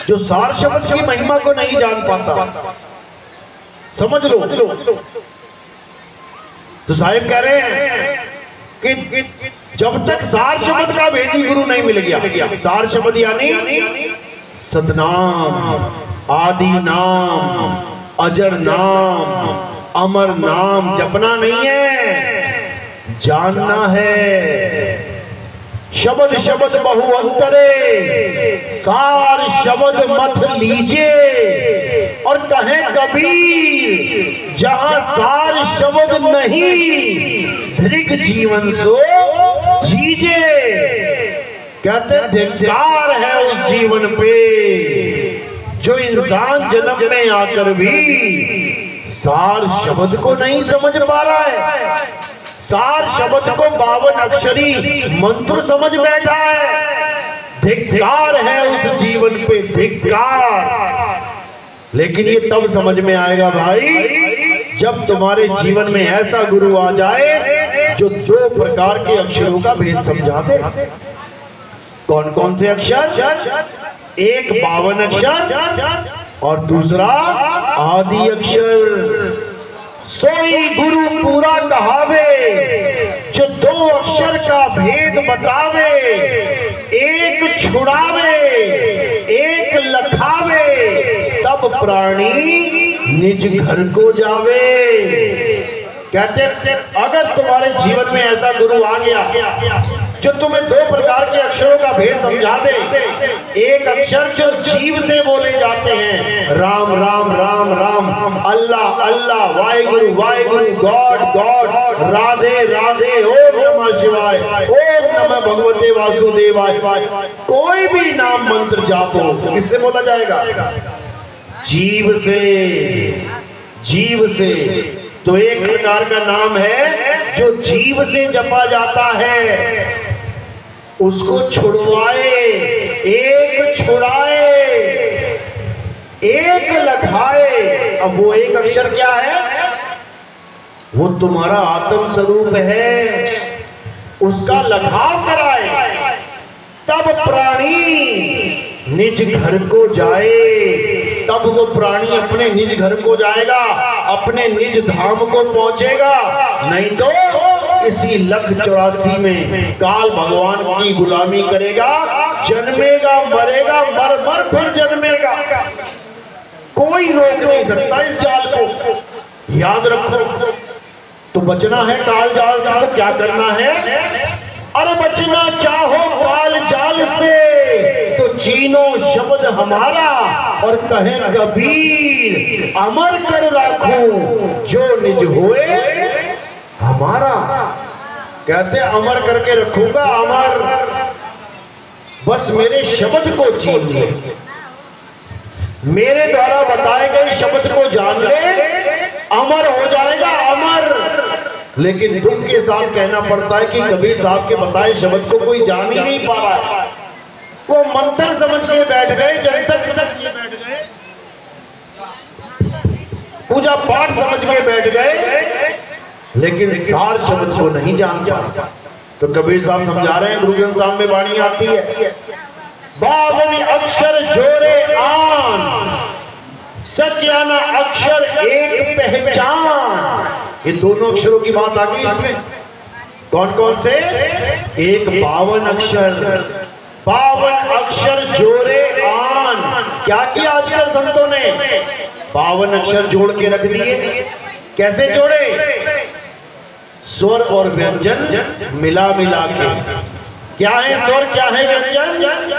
जो सार शब्द की महिमा को नहीं जान पाता। समझ लो। तो साहिब कह रहे हैं कि जब तक सार शब्द का भेदी गुरु नहीं मिल गया, सार शब्द यानी सतनाम, आदि नाम, अजर नाम, अमर नाम जपना नहीं है, जानना है। शब्द शब्द बहु अंतरे, सार शब्द मत लीजिए। और कहें कबीर जहां सार शब्द नहीं, धृग जीवन सो जीजे। कहते धिक्कार है उस जीवन पे जो इंसान जन्म में आकर भी सार शब्द को नहीं समझ पा रहा है, सार शब्द को 52 अक्षरी मंत्र समझ बैठा है। धिक्कार है उस जीवन पे, धिक्कार। लेकिन ये तब समझ में आएगा भाई जब तुम्हारे जीवन में ऐसा गुरु आ जाए जो 2 प्रकार के अक्षरों का भेद समझा दे। कौन कौन से अक्षर? एक 52 अक्षर और दूसरा आदि अक्षर। सोई गुरु पूरा कहावे जो 2 अक्षर का भेद बतावे, एक छुड़ावे एक लखावे, तब प्राणी निज घर को जावे। कहते अगर तुम्हारे जीवन में ऐसा गुरु आ गया जो तुम्हें 2 प्रकार के अक्षरों का भेद समझा दे, एक अक्षर जो जीव से बोले जाते हैं, राम राम राम राम, अल्लाह अल्लाह, वाहिगुरु वाहिगुरु, गॉड गॉड, राधे राधे, ओम नमः शिवाय, ओम नमः भगवते वासुदेवाय। कोई भी नाम मंत्र जापो, किससे बोला जाएगा? जीव से, जीव से। तो एक प्रकार का नाम है जो जीव से जपा जाता है, उसको छुड़वाए, एक छुड़ाए एक लखाए। अब वो एक अक्षर क्या है? वो तुम्हारा आत्म स्वरूप है, उसका लखाव कराए, तब प्राणी निज घर को जाए। तब वो प्राणी अपने निज घर को जाएगा, अपने निज धाम को पहुंचेगा। नहीं तो इसी 1,84 में काल भगवान की गुलामी करेगा, जन्मेगा मरेगा, मर मर फिर जन्मेगा। कोई रोक नहीं सकता इस जाल को, याद रखो। तो बचना है काल जाल से, तो क्या करना है? अरे बचना चाहो काल जाल से तो चीनो शब्द हमारा, और कहे कबीर अमर कर राखूं जो निज होए हमारा। कहते अमर करके रखूंगा, अमर। बस मेरे शब्द को चीन ले, मेरे द्वारा बताए गए शब्द को जान ले, अमर हो जाएगा, अमर। लेकिन दुख के साथ कहना पड़ता है कि कबीर साहब के बताए शब्द को कोई जान ही नहीं पा रहा है। वो मंत्र समझ के बैठ गए, जंतर समझ के बैठ गए, पूजा पाठ समझ के बैठ गए, लेकिन सार शब्द को नहीं जान पाया। तो कबीर साहब समझा रहे हैं, गुरु ग्रंथ साहब में वाणी आती है, 52 अक्षर जोरे आन, सत्याना अक्षर एक पहचान। ये दोनों अक्षरों की बात आ गई इसमें। कौन कौन से? एक 52 अक्षर, 52 अक्षर जोड़े आन। क्या किया आजकल संतों ने? 52 अक्षर जोड़ के रख दिए। कैसे जोड़े? स्वर और व्यंजन मिला मिला के। क्या है स्वर, क्या है व्यंजन?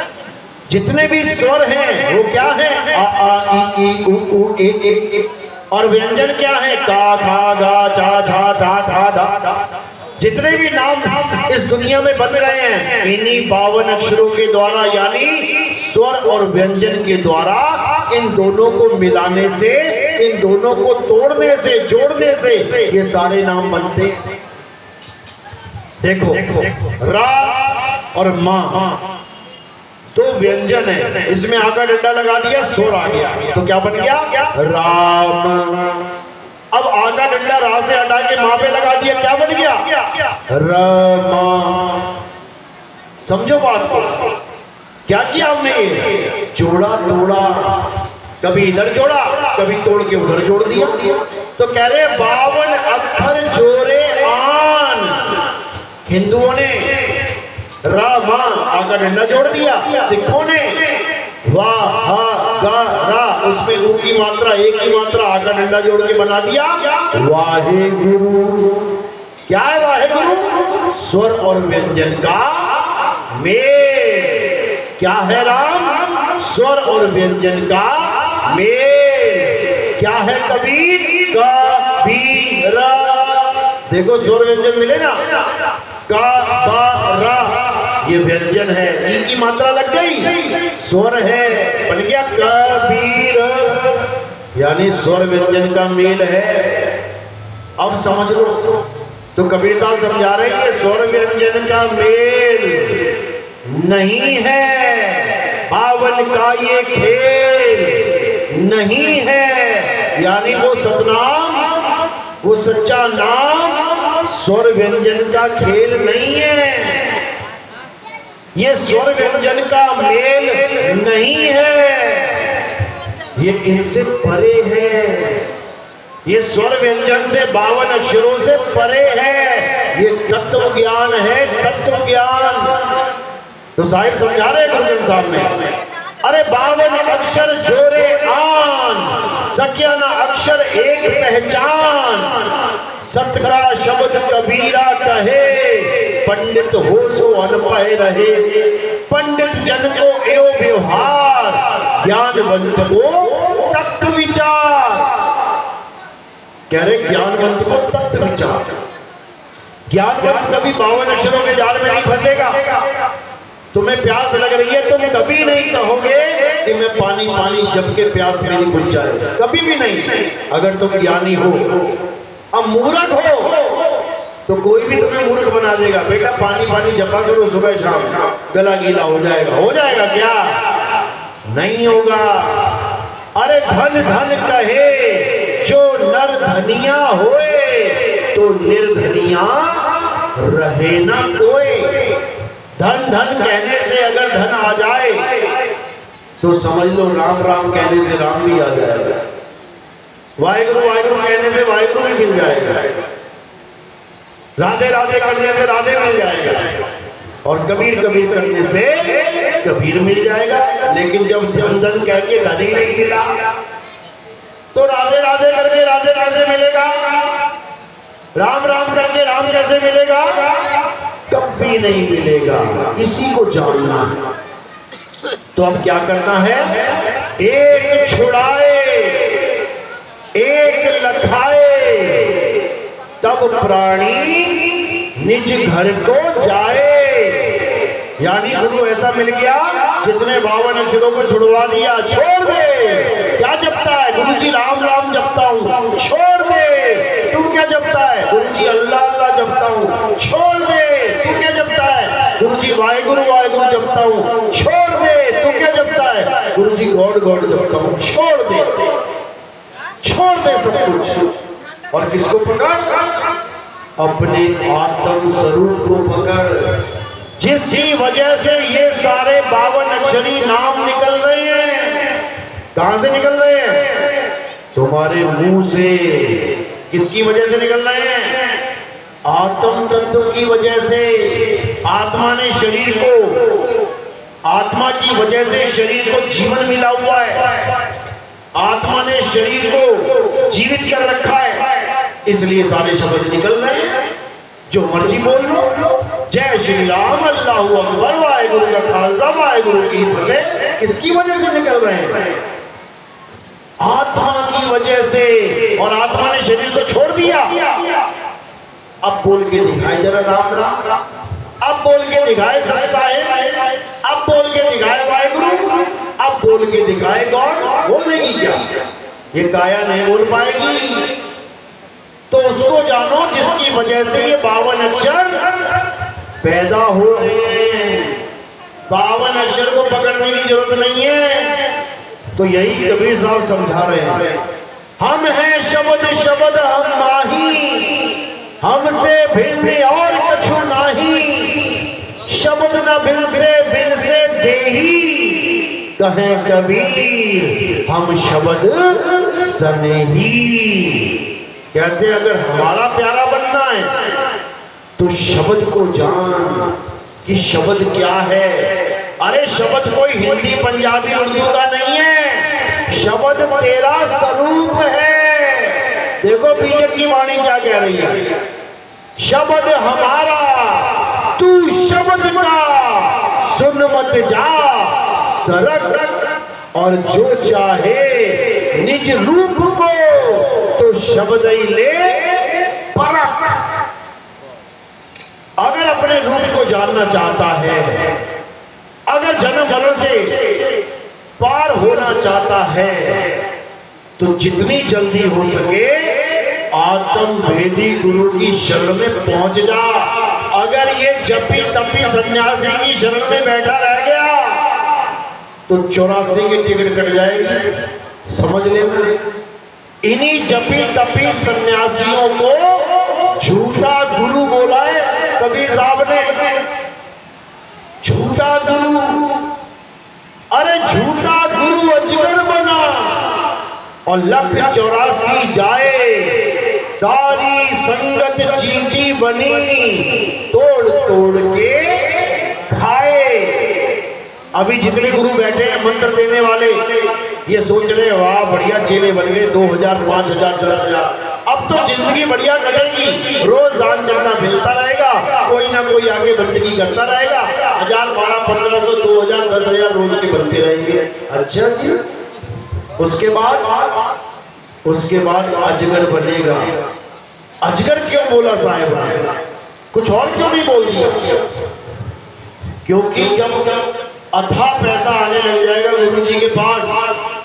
जितने भी स्वर हैं वो क्या है? आ आ ई उ ए। और व्यंजन क्या है? का खा गा चा छा धा ठा धा। जितने भी नाम इस दुनिया में बन रहे हैं इन्हीं 52 अक्षरों के द्वारा, यानी स्वर और व्यंजन के द्वारा, इन दोनों को मिलाने से, इन दोनों को तोड़ने से, जोड़ने से ये सारे नाम बनते हैं। देखो रा और मां तो व्यंजन है, इसमें आका डंडा लगा दिया, स्वर आ गया, तो क्या बन गया? राम। अब आका डंडा रा से हटा के मां पे लगा दिया, क्या बन गया? रमा। समझो बात को, क्या किया हमने? जोड़ा तोड़ा, कभी इधर जोड़ा, कभी तोड़ के उधर जोड़ दिया। तो कह रहे 52 अक्षर जोड़े आन। हिंदुओं ने रा मां आका डंडा जोड़ दिया, सिखों ने वाह हा गा रा, उसमें ऊ की मात्रा, एक की मात्रा, आका डंडा जोड़ के बना दिया वाहे गुरु। क्या है वाहे गुरु? स्वर और व्यंजन का मेल। क्या है राम? स्वर और व्यंजन का मेल। क्या है कबीर? कबीर। देखो स्वर व्यंजन मिले ना, का बा रा ये व्यंजन है, ई की मात्रा लग गई, स्वर है, बन गया कबीर, यानी स्वर व्यंजन का मेल है। अब समझ लो, तो कबीर साहब समझा रहे हैं कि स्वर व्यंजन का मेल नहीं है, 52 का ये खेल नहीं है, यानी वो सतनाम, वो सच्चा नाम स्वर व्यंजन का खेल नहीं है, ये स्वर व्यंजन का मेल नहीं है, ये इनसे परे है, ये स्वर व्यंजन से 52 अक्षरों से परे है, ये तत्व ज्ञान है, तत्व ज्ञान। तो साहिब समझा रहे गुरुजन साहब ने, अरे 52 अक्षर जोरे आन, सकिया ना अक्षर एक पहचान, सत का शब्द कबीरा कहे, पंडित हो सो अनपढ़ रहे, पंडित जन को एवं व्यवहार, ज्ञानवंत को तत्व विचार। कह रहे ज्ञानवंत को तत्व विचार। ज्ञानवंत कभी 52 अक्षरों के जाल में नहीं फंसेगा। तुम्हें प्यास लग रही है, तुम कभी नहीं कहोगे कि मैं पानी पानी जब के प्यास मेरी बुझ जाए, कभी भी नहीं, अगर तुम ज्ञानी हो। अब मूर्ख हो तो कोई भी तुम्हें मूर्ख बना देगा, बेटा पानी पानी जपा करो सुबह शाम, गला गीला हो जाएगा। हो जाएगा क्या? नहीं होगा। अरे धन धन कहे जो नर धनिया होए, तो निर्धनिया रहे ना कोई। धन धन कहने से अगर धन आ जाए तो समझ लो राम राम कहने से राम भी आ जाएगा, वाहिगुरु वाहिगुरु कहने से वाहिगुरु भी मिल जाएगा, राधे राधे करने से राधे मिल जाएगा, और कबीर कबीर करने से कबीर मिल जाएगा। लेकिन जब धन धन कह के धन ही नहीं मिला तो राधे राधे करके राधे कैसे मिलेगा? राम राम करके राम कैसे मिलेगा? कभी नहीं मिलेगा। इसी को जानना। तो अब क्या करना है? एक छुड़ाए एक लखाए, तब प्राणी निज घर को जाए। यानी गुरु ऐसा मिल गया जिसने 52 अक्षरों को छुड़वा दिया। छोड़ दे, क्या जपता है? गुरु जी राम राम जपता हूँ। छोड़ दे, तुम क्या जपता है? गुरु जी अल्लाह अल्लाह जपता हूँ। छोड़ दे, तू क्या जपता है? गुरु जी वाहिगुरु वाहिगुरु जपता हूँ। छोड़ दे, तू क्या जपता है? गुरु जी गॉड गॉड जपता हूँ। छोड़ दे, छोड़ दे सब कुछ, और किसको पकड़? अपने आत्म स्वरूप को पकड़, जिसकी वजह से ये सारे 52 अक्षरी नाम निकल रहे हैं। कहां से निकल रहे हैं? तुम्हारे मुंह से। किसकी वजह से निकल रहे हैं? आत्म तत्व की वजह से। आत्मा ने शरीर को, आत्मा की वजह से शरीर को जीवन मिला हुआ है। आत्मा ने शरीर को जीवित कर रखा है, इसलिए सारे शब्द निकल रहे हैं। जो मर्जी बोल लो, जय श्री राम, अल्लाहू अकबर, वाहेगुरु का खालसा वाहेगुरु की फतेह किसकी वजह से निकल रहे हैं? आत्मा की वजह से। और आत्मा ने शरीर को छोड़ दिया। अब बोल के दिखाए जरा राम राम, अब बोल के दिखाए सत्य साहिब, अब बोल के दिखाए वाहेगुरु, अब बोल के दिखाए गॉड। बोलेगी क्या? ये काया नहीं बोल पाएगी। तो उसको जानो जिसकी वजह से ये 52 अक्षर पैदा हो रहे हैं। 52 अक्षर को पकड़ने की जरूरत नहीं है। तो यही कबीर साहब समझा रहे हैं। हम हैं शब्द शब्द हम माही, हमसे भिन्न और कछु नाही। शब्द न भिन से देही, कहें कबीर हम शब्द सनेही। कहते हैं अगर हमारा प्यारा बनना है तो शब्द को जान कि शब्द क्या है। अरे शब्द कोई हिंदी पंजाबी उर्दू का नहीं है, शब्द तेरा स्वरूप है। देखो बीजेपी की वाणी क्या कह रही है, शब्द हमारा तू शब्द का सुन मत जा सरक, और जो चाहे निज रूप को तो शब्द ही ले परख। अगर अपने रूप को जानना चाहता है, अगर जन्म मरण से पार होना चाहता है, तो जितनी जल्दी हो सके आत्म भेदी गुरु की शरण में पहुंच जा। अगर ये जपी तपी सन्यासी की शरण में बैठा रह गया तो 84 की टिकट कट जाएगी। समझ लेना, इन्हीं जपी तपी सन्यासियों को झूठा गुरु बोला है कबीर साहब ने। झूठा गुरु, अरे झूठा गुरु अजगर बना और 184 जाए, सारी संगत चींटी बनी, तोड़ तोड़ के खाए। अभी जितने गुरु बैठे हैं मंत्र देने वाले, ये सोच रहे वाह बढ़िया चेले बन गए, 2000 5000 10,000। अब तो जिंदगी बढ़िया कटेगी, रोज दान चंदा मिलता रहेगा, कोई ना कोई आगे बंदगी करता रहेगा, 1000 12 1500 2000 10,000 रोज के बनते रहेंगे। अच्छा जी, उसके बाद अजगर बनेगा। अजगर क्यों बोला साहेब ने, कुछ और क्यों नहीं बोल दिया? क्योंकि जब अथा पैसा आने लग जाएगा गुरु जी के पास,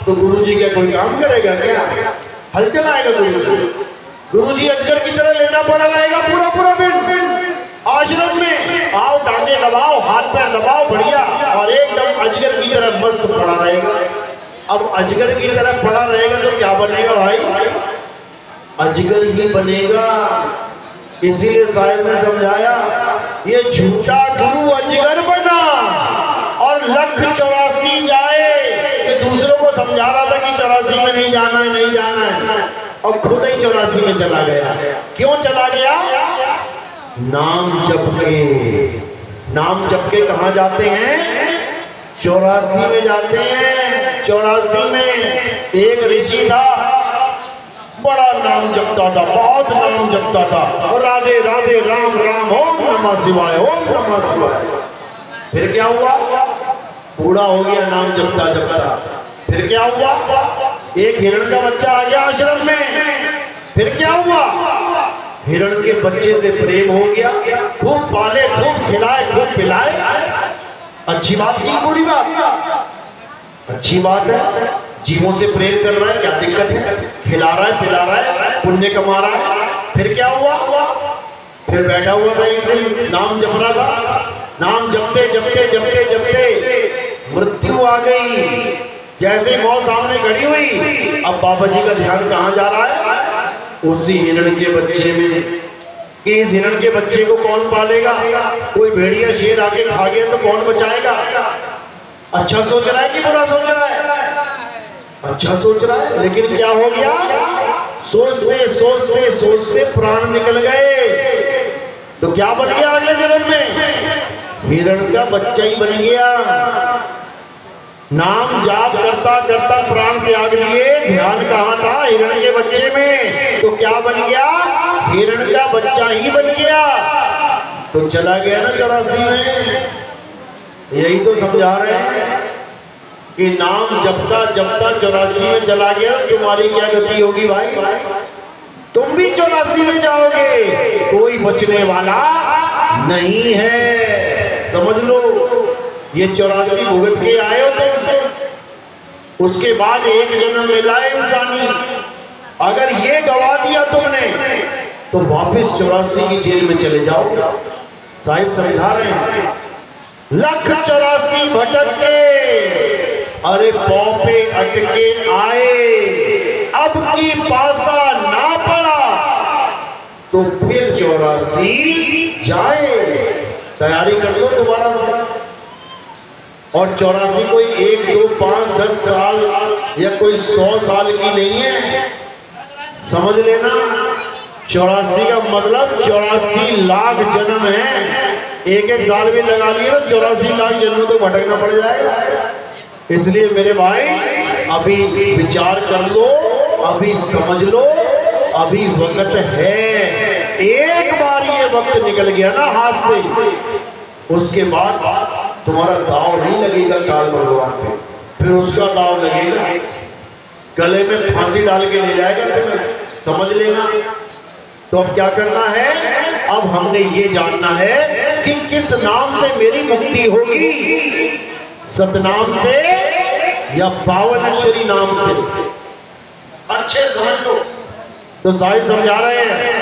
तो गुरु जी क्या कोई काम करेगा क्या? हल चलाएगा गुरु जी अजगर की तरह लेना पड़ा रहेगा पूरा दिन आश्रम में। आओ टांगे दबाओ, हाथ पैर दबाओ बढ़िया, और एकदम अजगर की तरह मस्त पड़ा रहेगा। अब अजगर की तरह पड़ा रहेगा तो क्या बनेगा भाई? अजगर ही बनेगा। इसीलिए साहिब ने समझाया, ये झूठा गुरु अजगर बना और 184 जाए। ये दूसरों को समझा रहा था कि 84 में नहीं जाना है, और खुद ही 84 में चला गया। क्यों चला गया? नाम जप के कहां जाते हैं? 84 में जाते हैं। 84 में एक ऋषि था, बड़ा नाम जपता था, बहुत नाम जपता था, और राधे राधे राम राम ओम नमः शिवाय ओम नमः शिवाय। फिर क्या हुआ? बूढ़ा हो गया नाम जपता। फिर क्या हुआ? एक हिरण का बच्चा आ गया आश्रम में। फिर क्या हुआ? हिरण के बच्चे से प्रेम हो गया, खूब पाले, खूब खिलाए, खूब पिलाए। अच्छी बात की बुरी बात? अच्छी बात है, जीवों से प्रेम कर रहा है, क्या दिक्कत है? खिला रहा है, पिला रहा है, पुण्य कमा रहा है। फिर क्या हुआ? फिर बैठा हुआ था एक दिन, नाम जप रहा था। नाम जपते मृत्यु आ गई। जैसे मौत सामने खड़ी हुई, अब बाबा जी का ध्यान कहां जा रहा है? उसी हिरण के बच्चे में। कि इस हिरण के बच्चे को कौन पालेगा? कोई भेड़िया शेर आके खा गया तो कौन बचाएगा? अच्छा सोच रहा है कि बुरा सोच रहा है? अच्छा सोच रहा है, लेकिन क्या हो गया? सोचते प्राण निकल गए। तो क्या बन गया अगले जन्म में? हिरण का बच्चा ही बन गया। नाम जाप करता प्राण त्याग लिए, ध्यान कहां था? हिरण के बच्चे में। तो क्या बन गया? हिरण का बच्चा ही बन गया। तो चला गया ना 84 में। यही तो समझा रहे हैं कि नाम जपता जपता 84 में चला गया, तुम्हारी क्या गति होगी भाई? तुम भी 84 में जाओगे, कोई बचने वाला नहीं है। समझ लो, ये 84 भुगत के आए हो तुम, उसके बाद एक जन्म मिला है इंसानी। अगर ये गवा दिया तुमने तो वापस 84 की जेल में चले जाओगे। साहिब समझा रहे हैं, 1,84 भटक के अरे पौपे अटके आए, अब की पासा ना पड़ा तो फिर 84 जाए। तैयारी कर लो दोबारा से। और 84 कोई 1, 2, 5, 10 साल या कोई 100 साल की नहीं है, समझ लेना। 84 का मतलब 84 लाख जन्म है। एक साल भी लगा लिए तो 84 लाख जन्म तो भटकना पड़ जाएगा। इसलिए मेरे भाई अभी विचार कर लो, अभी समझ लो, अभी वक्त है। एक बार ये वक्त निकल गया ना हाथ से, उसके बाद तुम्हारा दाव नहीं लगेगा काल भगवान पे, फिर उसका दाव लगेगा, गले में फांसी डाल के ले जाएगा तुम्हें, समझ लेना। तो अब क्या करना है? अब हमने ये जानना है कि किस नाम से मेरी मुक्ति होगी, सतनाम से या पावन अक्षरी नाम से? अच्छे समझ लो। तो साहिब समझा रहे हैं,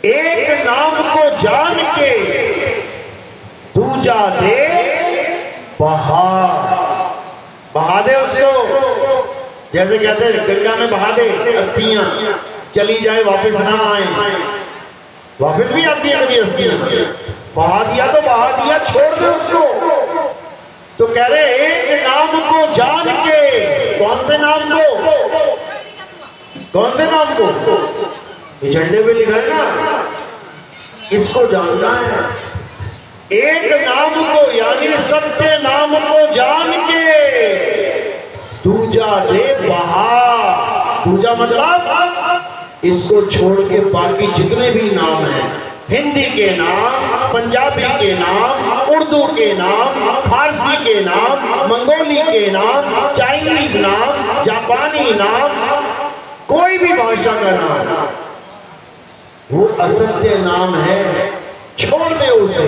एक नाम को जान के दूजा दे बहा, बहा दे उसको। जैसे कहते हैं गंगा में बहा दे अस्थियां, चली जाए वापस ना आए। वापस भी आती है कभी अस्थियां, बहा दिया तो बहा दिया, छोड़ दे उसको। तो कह रहे एक नाम को जान के, कौन से नाम को? कौन से नाम को? ये झंडे पे लिखा है ना, इसको जानना है। एक नाम को यानी सत्य नाम को जान के दूजा दे बहा। दूजा मतलब इसको छोड़ के बाकी जितने भी नाम हैं, हिंदी के नाम, पंजाबी के नाम, उर्दू के नाम, फारसी के नाम, मंगोली के नाम, चाइनीज नाम, जापानी नाम, कोई भी भाषा का नाम, वो असत्य नाम है, छोड़ दे उसे।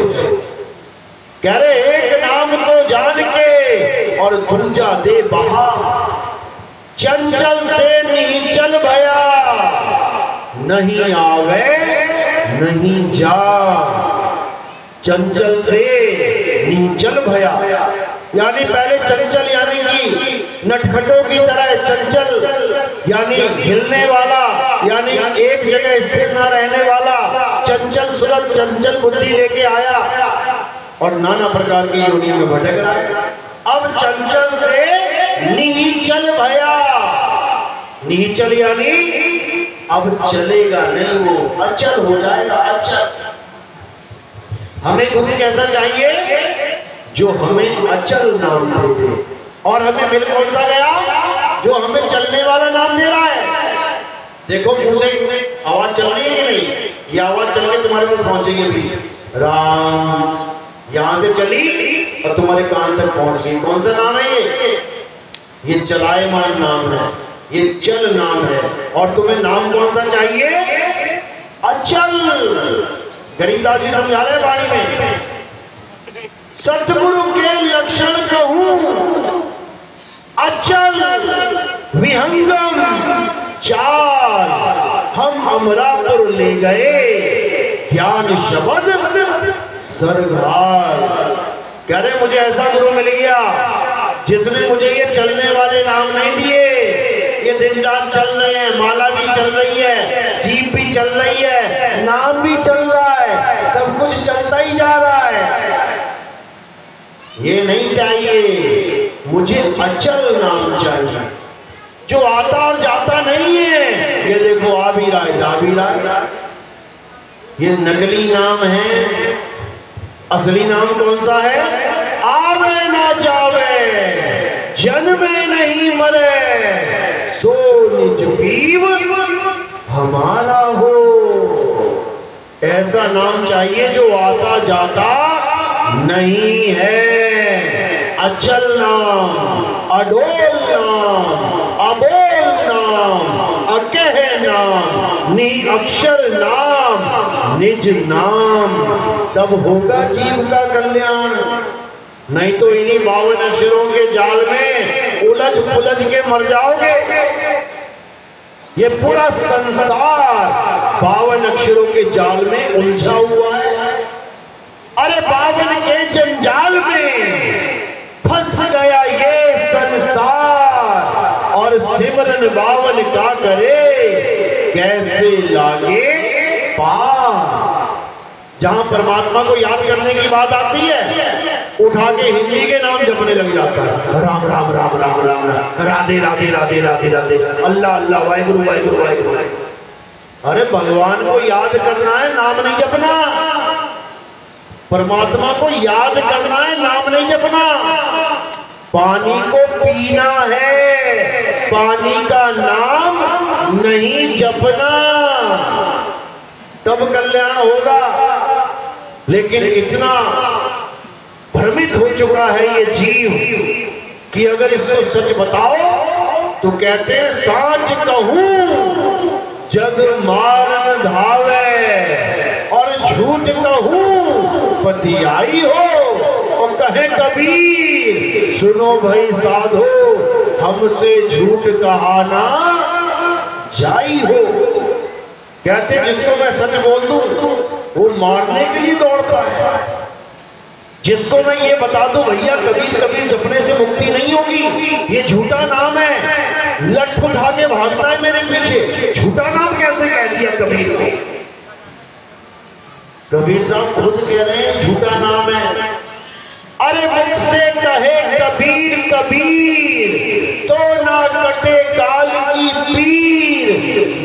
कह रहे एक नाम को जान के और दूजा दे बहा। चंचल से नीचल भया, नहीं आवे नहीं जा। चंचल से नीचल भया यानी पहले चंचल यानी कि नटखटों की तरह चंचल यानी हिलने वाला, यानी एक जगह स्थिर न रहने वाला, चंचल सूरत चंचल बुद्धि लेके आया और नाना प्रकार की योनि में भटक रहा है। अब चंचल से नीचल भया, नीचल यानी अब चलेगा नहीं, वो अचल हो जाएगा, अचल। हमें गुरु कैसा चाहिए? जो हमें अचल नाम दे दे। और हमें मिल कौन सा गया? जो हमें चलने वाला नाम दे रहा है। देखो मुंह से आवाज चल रही है कि नहीं? ये आवाज चल के तुम्हारे पास पहुंचेगी भी। राम यहां से चली और तुम्हारे कान तक पहुंच गई। कौन सा नाम है ये चलायमान नाम है, ये चल नाम है। और तुम्हें नाम कौन सा चाहिए? अचल। गरीबदास जी समझा रहे बाणी में, सतगुरु के लक्षण कहूं अचल विहंगम चाल। हम अमरापुर ले गए ज्ञान शब्द सरघार। कह रहे मुझे ऐसा गुरु मिल गया जिसने मुझे ये चलने वाले नाम नहीं दिए। ये दिन रात चल रहे हैं, माला भी चल रही है, जीप भी चल रही है, नाम भी चल रहा है, सब कुछ चलता ही जा रहा है। ये नहीं चाहिए, मुझे अचल नाम चाहिए जो आता और जाता नहीं है। ये देखो आ भी रहा है, जा भी रहा है। ये नकली नाम है, असली नाम कौन सा है? आवे ना जावे, जन्मे नहीं मरे, सो निज पीव हमारा हो। ऐसा नाम चाहिए जो आता जाता नहीं है। अचल नाम, अडोल नाम, अबोल नाम, अकह नाम, निअक्षर नाम, निज नाम, तब होगा जीव का कल्याण। नहीं तो इन्हीं 52 अक्षरों के जाल में उलझ पुलझ के मर जाओगे। ये पूरा संसार 52 अक्षरों के जाल में उलझा हुआ है। अरे 52 के जंजाल में फंस गया ये संसार, और सिमरन 52 का करे कैसे लागे पार। जहां परमात्मा को याद करने की बात आती है, उठा के हिंदी के नाम जपने लग जाता है। राम राम राम राम राम राम, राधे राधे राधे राधे राधे, अल्लाह अल्लाह, वाहिगुरु वाहिगुरु वाहिगुरु। अरे भगवान को याद करना है, नाम नहीं जपना। परमात्मा को याद करना है, नाम नहीं जपना। पानी को पीना है, पानी का नाम नहीं जपना, तब कल्याण होगा। लेकिन इतना भ्रमित हो चुका है ये जीव कि अगर इसको सच बताओ तो कहते हैं साच कहूं जग मारन धावे, और झूठ कहूं पतियाई हो। और कहे कबीर सुनो भाई साधो, हमसे झूठ कहा ना जाई हो। कहते जिसको मैं सच बोल दूं वो मारने के लिए दौड़ता है। जिसको मैं ये बता दूं भैया कबीर कबीर जपने से मुक्ति नहीं होगी, ये झूठा नाम है, लठ उठा के भागता है मेरे पीछे। झूठा नाम कैसे कह दिया कबीर को? कबीर साहब खुद कह रहे हैं झूठा नाम है। अरे मुझसे कहे कबीर कबीर तो ना कटे काल की पीर,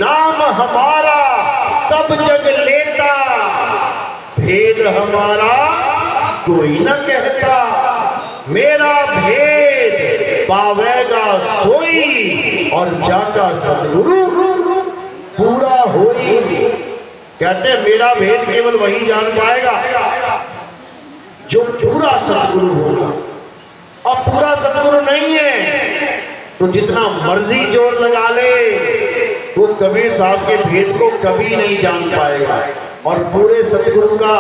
नाम हमारा सब जग लेता, भेद हमारा कोई न कहता, मेरा भेद पावेगा सोई, और जाका सतगुरु पूरा होई। कहते मेरा भेद केवल वही जान पाएगा जो पूरा सतगुरु होगा। और पूरा सतगुरु नहीं है तो जितना मर्जी जोर लगा ले वो कबीर साहब के भेद को कभी नहीं जान पाएगा। और पूरे सतगुरु का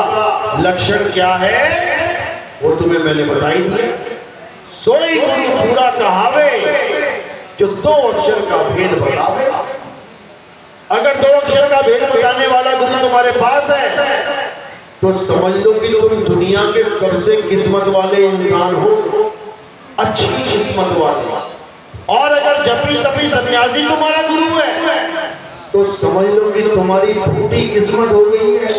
लक्षण क्या है वो तुम्हें मैंने बताई दिया। सोई गुरु पूरा कहावे जो 2 अक्षर का भेद बतावे। अगर 2 अक्षर का भेद बताने वाला गुरु तुम्हारे पास है तो समझ लो कि तुम दुनिया के सबसे किस्मत वाले इंसान हो, अच्छी किस्मत वाले। और अगर जपी तपी सन्यासी तुम्हारा गुरु है तो समझ लो कि तुम्हारी फूटी किस्मत हो गई है।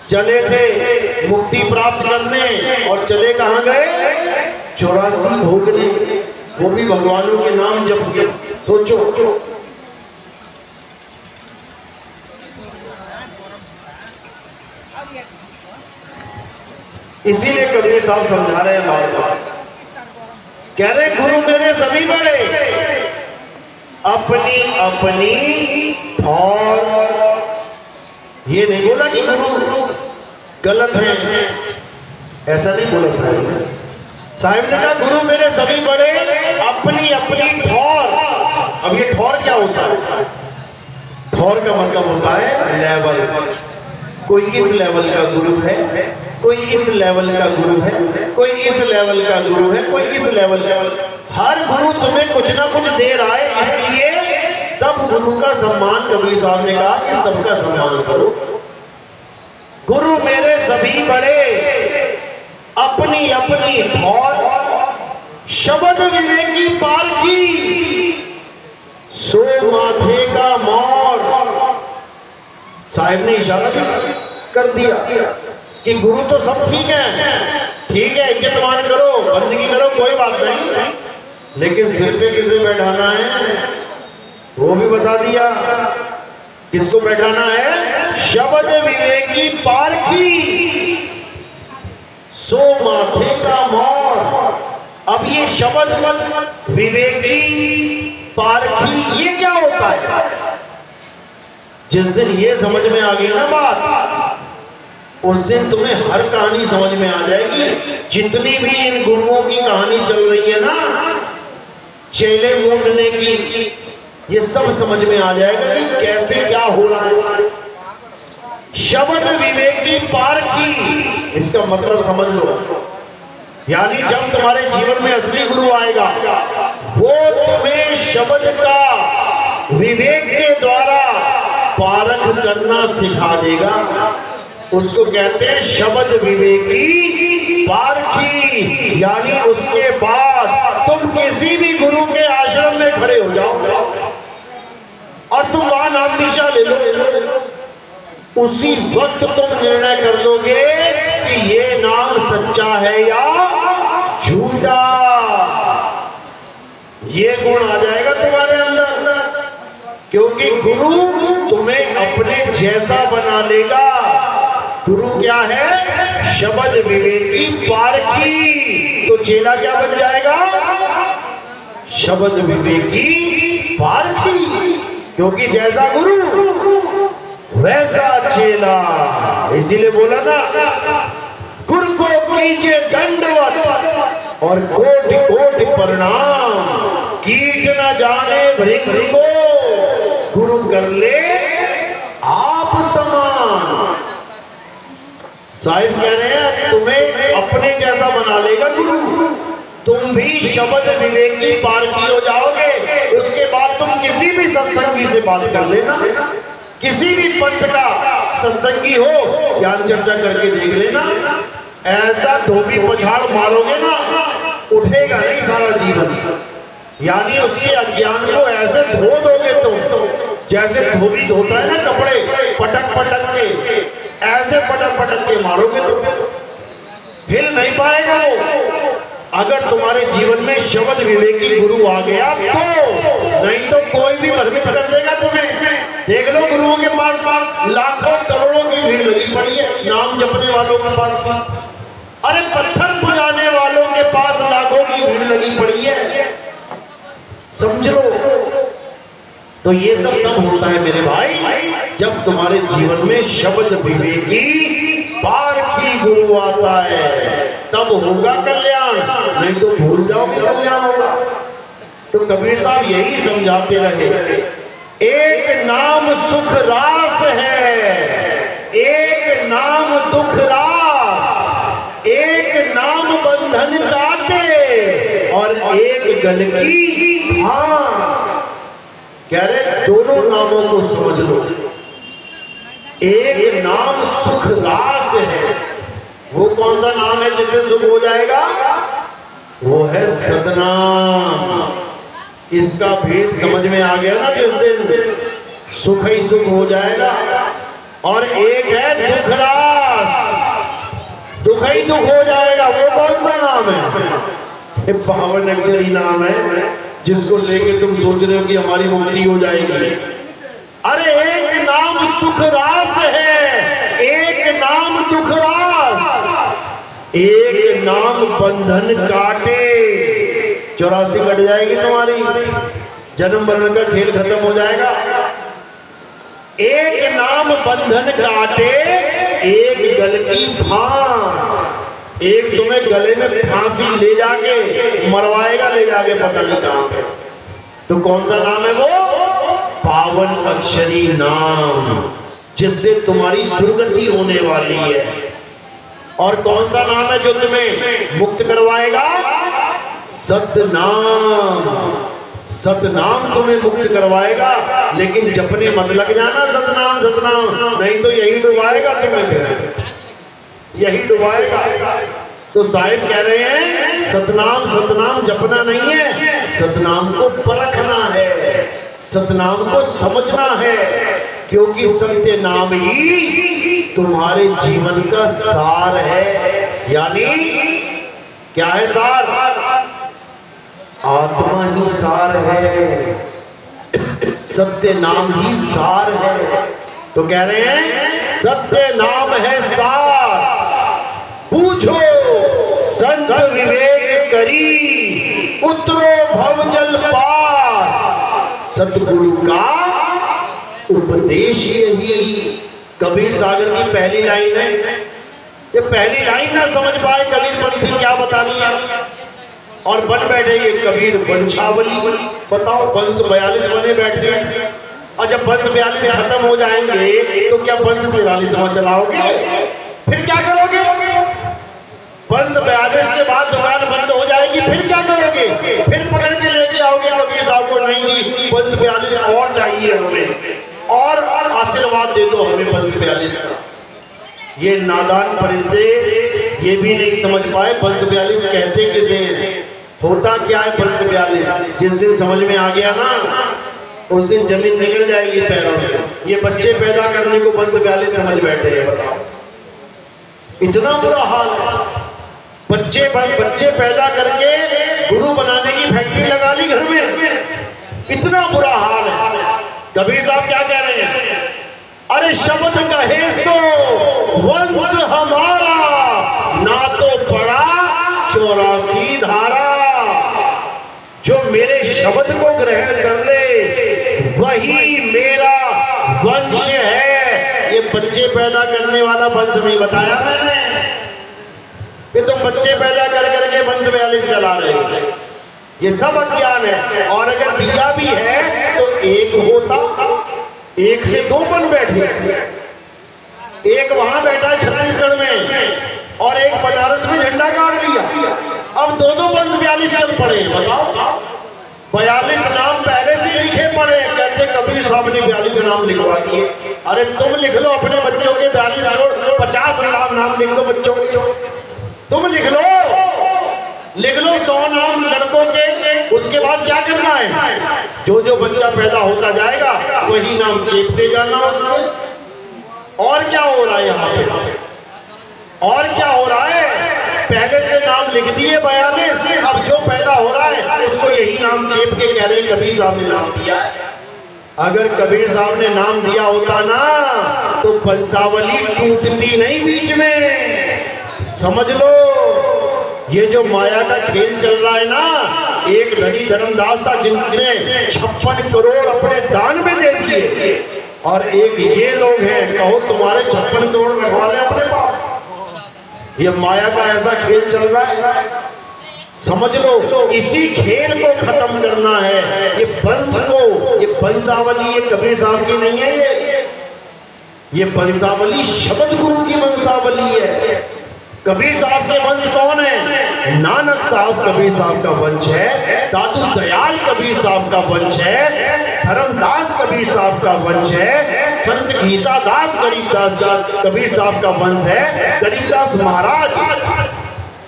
चले थे मुक्ति प्राप्त करने और चले कहां गए? 84 भोगने, वो भी भगवानों के नाम जप के। सोचो इसीलिए कबीर साहब समझा रहे हैं बार बार, कह रहे गुरु मेरे सभी बड़े, अपनी अपनी और ये नहीं बोला कि गुरु गलत है, ऐसा नहीं बोला साहब। साहब ने कहा गुरु मेरे सभी बड़े, अपनी अपनी ठौर। अब ये ठौर क्या होता है? ठौर का मतलब होता है लेवल। कोई इस लेवल का गुरु है, कोई इस लेवल का गुरु है, कोई इस लेवल का गुरु है, कोई इस लेवल का। हर गुरु तुम्हें कुछ ना कुछ दे रहा है, इसलिए सब गुरु का सम्मान, कबीर साहब ने कहा कि सबका सम्मान करो। गुरु मेरे सभी बड़े, अपनी अपनी ठौर, शब्द विवेकी पारखी, सो माथे का मोर। साहिब ने इशारा भी कर दिया कि गुरु तो सब ठीक है, इज्जत मान करो, बंदगी करो, कोई बात नहीं, लेकिन सिर पे किसे बैठाना है वो भी बता दिया। किसको बैठाना है? शब्द विवेकी पारखी, सो माथे का मोर। अब ये शब्द विवेकी पारखी ये क्या होता है? जिस दिन ये समझ में आ गई ना बात, उस दिन तुम्हें हर कहानी समझ में आ जाएगी। जितनी भी इन गुरुओं की कहानी चल रही है ना, चेले मूंढने की, ये सब समझ में आ जाएगा कि कैसे क्या हो रहा है। शब्द विवेकी पारखी, इसका मतलब समझ लो। यानी जब तुम्हारे जीवन में असली गुरु आएगा, वो तुम्हें शब्द का विवेक के द्वारा पारख करना सिखा देगा। उसको कहते हैं शब्द विवेकी पारखी। यानी उसके बाद तुम किसी भी गुरु के आश्रम में खड़े हो जाओ और तुम वहां नाम दीक्षा ले लो, उसी वक्त तुम निर्णय कर लोगे कि ये नाम सच्चा है या झूठा। ये गुण आ जाएगा तुम्हारे अंदर, क्योंकि गुरु तुम्हें अपने जैसा बना लेगा। गुरु क्या है? शब्द विवेकी पारखी। तो चेला क्या बन जाएगा? शब्द विवेकी पारखी, क्योंकि जैसा गुरु वैसा चेला। इसीलिए बोला ना, गुरु को कीजिए दंडवत और कोटि कोटि प्रणाम, कीट न जाने भृंग को गुरु कर ले आप समान। साहिब कह रहे हैं तुम्हें अपने जैसा बना लेगा गुरु, तुम भी शब्द विवेकी पारखी हो जाओगे। उसके बाद तुम किसी भी सत्संगी से बात कर लेना, किसी भी पंथ का सत्संगी हो, ज्ञान चर्चा करके देख लेना। ऐसा धोबी पछाड़ मारोगे ना, उठेगा नहीं सारा जीवन। यानी उसके अज्ञान को ऐसे धो दोगे तुम, जैसे धोबी धोता है ना कपड़े, पटक पटक के, ऐसे पटक पटक के मारोगे तुम, हिल नहीं पाएगा वो। अगर तुम्हारे जीवन में शब्द विवेकी गुरु आ गया तो, नहीं तो कोई भी भ्रमित कर देगा तुम्हें। देख लो गुरुओं के पास लाखों करोड़ों की भीड़ लगी पड़ी है, नाम जपने वालों के पास। अरे पत्थर पुजाने वालों के पास लाखों की भीड़ लगी पड़ी है, समझ लो। तो ये सब तब होता है मेरे भाई, जब तुम्हारे जीवन में शब्द विवेकी पारखी गुरु आता है, तब होगा कल्याण। नहीं तो भूल जाओ कि कल्याण होगा। तो कबीर साहब यही समझाते रहे, एक नाम सुख रास है, एक नाम दुख रास, एक नाम बंधन काटे और एक गल की फांस। कह रहे दोनों नामों को समझ लो। एक नाम सुख रास है, वो कौन सा नाम है जिससे सुख हो जाएगा? वो है सतनाम। इसका भेद समझ में आ गया ना जिस दिन, सुख ही सुख हो जाएगा। और एक है दुख रास, दुख ही दुख हो जाएगा। वो कौन सा नाम है? पावन अक्षरी नाम है, जिसको लेके तुम सोच रहे हो कि हमारी मुक्ति हो जाएगी। अरे एक नाम सुख रास है, एक नाम दुख रास, एक नाम बंधन काटे। 84 कट जाएगी तुम्हारी, जन्म मरण का खेल खत्म हो जाएगा। एक नाम बंधन काटे, एक गल की फांस। एक तुम्हें गले में फांसी ले जाके मरवाएगा, ले जाके पता नहीं कहां पे। तो कौन सा नाम है वो? पावन अक्षरी नाम, जिससे तुम्हारी दुर्गति होने वाली है। और कौन सा नाम है जो तुम्हें मुक्त करवाएगा? सतनाम। सतनाम तुम्हें मुक्त करवाएगा। लेकिन जपने मत लग जाना सतनाम सतनाम, नहीं तो यही डुबाएगा तुम्हें, फिर यही डुबाएगा। तो साहिब कह रहे हैं सतनाम सतनाम जपना नहीं है, सतनाम को परखना है, सतनाम को समझना है। क्योंकि सत्य नाम ही तुम्हारे जीवन का सार है। यानी क्या है सार? आत्मा ही सार है, सत्य नाम ही सार है। तो कह रहे हैं सत्य नाम है सार, पूछो संत विवेक करी, उतरो भवजल पार। सतगुरु का उपदेश यही कबीर सागर की पहली लाइन है। ये पहली लाइन ना समझ पाए कबीर पंथी क्या बतानी है, और बन बैठे ये कबीर वंशावली। बताओ वंश 42 बने बैठे, और जब वंश 42 खत्म हो जाएंगे तो क्या वंश 43वां चलाओगे? फिर क्या करोगे? वंश 42 के बाद दुकान बंद हो जाएगी, फिर क्या करोगे? फिर पकड़ के लेके आओगे कबीर साहब को, नहीं वंश 42 और चाहिए हमें, और आशीर्वाद दे दो हमें वंश 42 का। ये नादान परिंदे ये भी नहीं समझ पाए वंश 42 कहते किसे हैं, होता क्या है वंश 42। जिस दिन समझ में आ गया ना, उस दिन जमीन निकल जाएगी पैरों से। ये बच्चे पैदा करने को वंश 42 समझ बैठे हैं। बताओ, इतना बुरा हाल है। बच्चे पैदा करके गुरु बनाने की फैक्ट्री लगा ली घर में, इतना बुरा हाल है। कबीर साहब क्या कह रहे हैं? अरे शब्द कहे सो वंश हमारा, ना तो पड़ा 84 धारा। जो मेरे शब्द को ग्रहण कर ले वही मेरा वंश है। ये बच्चे पैदा करने वाला वंश नहीं बताया मैंने, ये तो बच्चे पैदा कर करके वंश 42 चला रहे हैं। ये सब अज्ञान है। और अगर दिया भी है तो एक होता, एक से दो बन बैठे। एक वहां बैठा छत्तीसगढ़ में और एक बनारस में झंडा गाड़ दिया। अब दो वंश 42 चल पड़े। बताओ, 42 नाम पहले से लिखे पड़े। कहते कबीर साहब ने 42 नाम लिखवा दिए। अरे तुम लिख लो अपने बच्चों के 42 छोड़ 50 नाम लिख लो बच्चों के। तुम लिख लो 100 नाम लड़कों के। उसके बाद क्या करना है? जो बच्चा पैदा होता जाएगा वही नाम चेपते जाना उसको। और क्या हो रहा है यहाँ पे? और क्या हो रहा है? पहले से नाम लिख दिए 42, अब जो पैदा हो रहा है उसको यही नाम चेप के कह रहे हैं कबीर साहब ने नाम दिया है। अगर कबीर साहब ने नाम दिया होता ना तो वंशावली टूटती नहीं बीच में। समझ लो, ये जो माया का खेल चल रहा है ना, एक धनी धर्मदास था जिनने 56 करोड़ अपने दान में दे दिए, और एक ये लोग हैं, कहो तुम्हारे 56 करोड़ रखवा ले अपने पास। ये माया का ऐसा खेल चल रहा है। समझ लो, इसी खेल को खत्म करना है। ये वंश को, ये वंशावली ये कबीर साहब की नहीं है। ये वंशावली शब्द गुरु की वंशावली है। कबीर साहब के वंश कौन है? नानक साहब कबीर साहब का वंश है, दादू दयाल कबीर साहब का वंश है, धर्मदास कबीर साहब का वंश है, संत घीसादास गरीबदास कबीर साहब का वंश है, गरीबदास महाराज,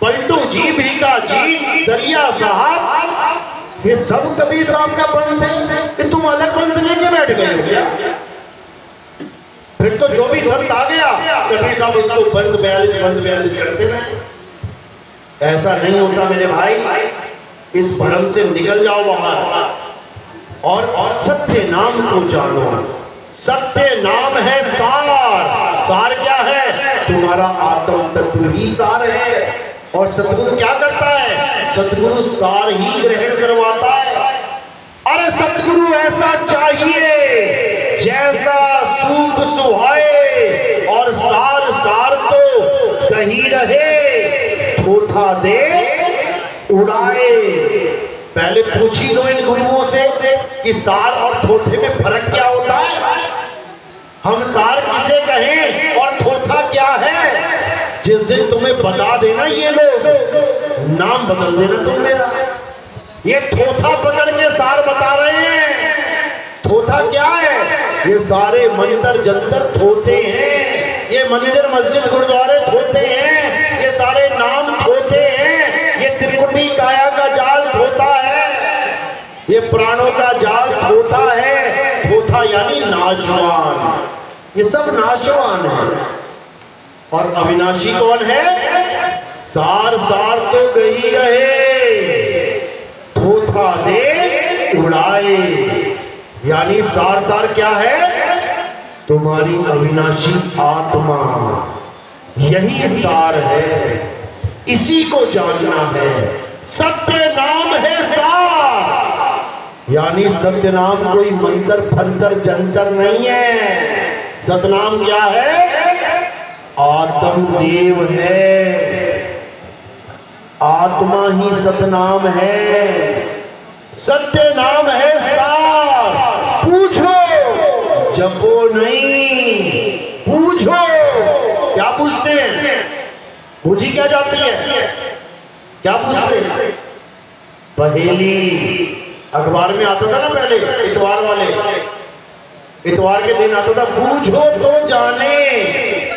पलटू जी, भीका जी, दरिया साहब, ये सब कबीर साहब का वंश है। कि तुम अलग वंश लेके बैठ गए हो क्या? फिर तो जो भी संत आ गया कबीर साहब उसको वंश 42 करते रहे। ऐसा नहीं होता मेरे भाई। इस भ्रम से निकल जाओ बाहर और सत्य नाम को जानो। सत्य नाम है सार। सार क्या है? तुम्हारा आत्म तत्व ही सार है। और सतगुरु क्या करता है? सतगुरु सार ही ग्रहण करवाता है। अरे सतगुरु ऐसा चाहिए जैसा सूप सुहाए, और सार सार तो कहीं रहे, ठोठा दे उड़ाए। पहले पूछ ही लो इन गुरुओं से कि सार और ठोठे में फर्क क्या होता है। हम सार किसे कहें और ठोठा क्या है? जिस दिन तुम्हें बता देना ये लोग, नाम बदल देना तुम मेरा। ये ठोठा पकड़ के सार बता रहे हैं। ठोठा क्या है? ये सारे मंदिर जंतर थोते हैं, ये मंदिर मस्जिद गुरुद्वारे थोते हैं, ये सारे नाम थोते हैं, ये त्रिकुटी काया का जाल थोता है, ये प्राणों का जाल थोता है। थोथा यानी नाशवान, ये सब नाशवान है। और अविनाशी कौन है? सार सार तो गई रहे, थोथा दे उड़ाए। यानी सार सार क्या है? तुम्हारी अविनाशी आत्मा, यही सार है। इसी को जानना है। सत्य नाम है सार। यानी सत्यनाम कोई मंत्र फंतर जंतर नहीं है। सतनाम क्या है? आत्मदेव है। आत्मा ही सतनाम है। सत्य नाम है सार। पूछो, जपो नहीं, पूछो। क्या पूछते हैं? पूछी क्या जाती है? क्या पूछते हैं? पहेली। अखबार में आता था ना पहले, इतवार वाले, इतवार के दिन आता था, पूछो तो जाने,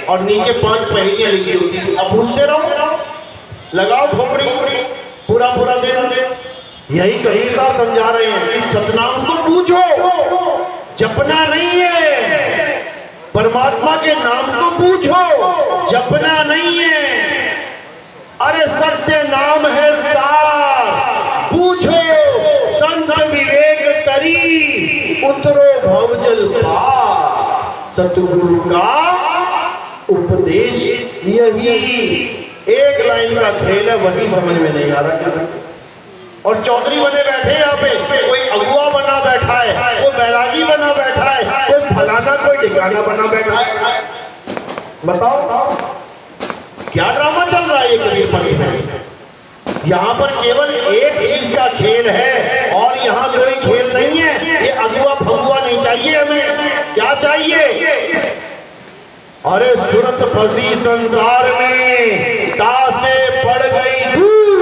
और नीचे 5 पहेलियां लिखी होती थी। अब पूछते रहो, लगाओ खोपड़ी पूरा पूरा दिन। यही कबीर साहब समझा रहे हैं कि सतनाम को पूछो, जपना नहीं है। परमात्मा के नाम को पूछो, जपना नहीं है। अरे सत्य नाम है सार। पूछो, संत विवेक करी, उतरो भवजल पार। सतगुरु का उपदेश यही। एक लाइन का खेल है, वही समझ में नहीं आ रहा किसी। और चौधरी बने बैठे यहाँ पे, कोई अगुआ बना बैठा है, कोई बैरागी बना बैठा है, कोई फलाना कोई ठिकाना बना बैठा है। बताओ क्या ड्रामा चल रहा है ये कबीर पंथ में? यहाँ पर केवल एक चीज का खेल है और यहाँ कोई खेल नहीं है। ये अगुआ फगुआ नहीं चाहिए हमें। क्या चाहिए? अरे सूरत फंसी संसार में, तासे पड़ गई दूर,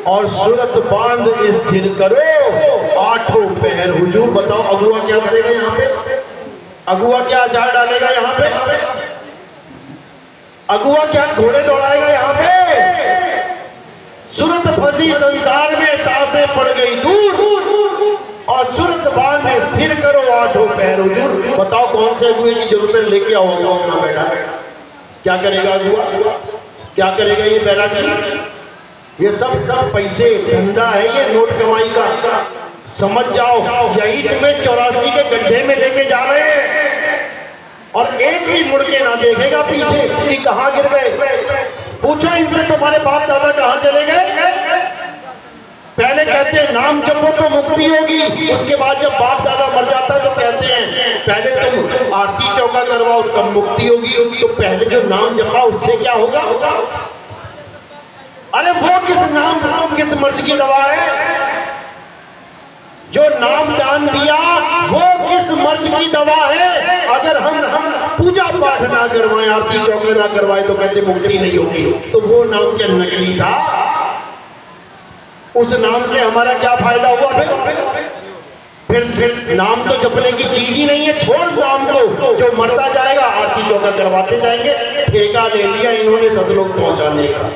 और सूरत बांध स्थिर करो, आठों पहर हुजूर। बताओ अगुआ क्या करेगा यहाँ पे? अगुआ क्या अचार डालेगा यहाँ पे? अगुआ क्या घोड़े दौड़ाएगा यहाँ पे? सूरत फंसी संसार में, तासे पड़ गई दूर, और सूरत बांध स्थिर करो, आठों पहर हुजूर। बताओ कौन से अगुए की जरूरत है? लेके आओ अगुआ कहाँ बैठा है। क्या करेगा अगुआ? क्या करेगा ये बैरागी? ये सब पैसे धंधा है, ये नोट कमाई का। समझ जाओ, यही तुम्हें 84 के गड्ढे में लेके जा रहे हैं। और एक भी मुड़ के ना देखेगा पीछे कि कहां गिर गए। पूछो इनसे, तुम्हारे बाप दादा कहां चले गए? पहले कहते हैं नाम जपो तो मुक्ति होगी, उसके बाद जब बाप दादा मर जाता है तो कहते हैं पहले तुम आरती चौका करवाओ तब मुक्ति होगी। तो पहले जो नाम जपा उससे क्या होगा? अरे वो किस नाम, किस मर्ज की दवा है? जो नाम दान दिया वो किस मर्ज की दवा है? अगर हम पूजा पाठ ना करवाएं, आरती चौके ना करवाएं तो कहते मुक्ति नहीं होगी। तो वो नाम क्या नकली था? उस नाम से हमारा क्या फायदा हुआ? फिर नाम तो जपने की चीज ही नहीं है। छोड़ नाम को, जो मरता जाएगा आरती चौका करवाते जाएंगे। ठेका ले लिया इन्होंने सतलोक पहुंचाने का।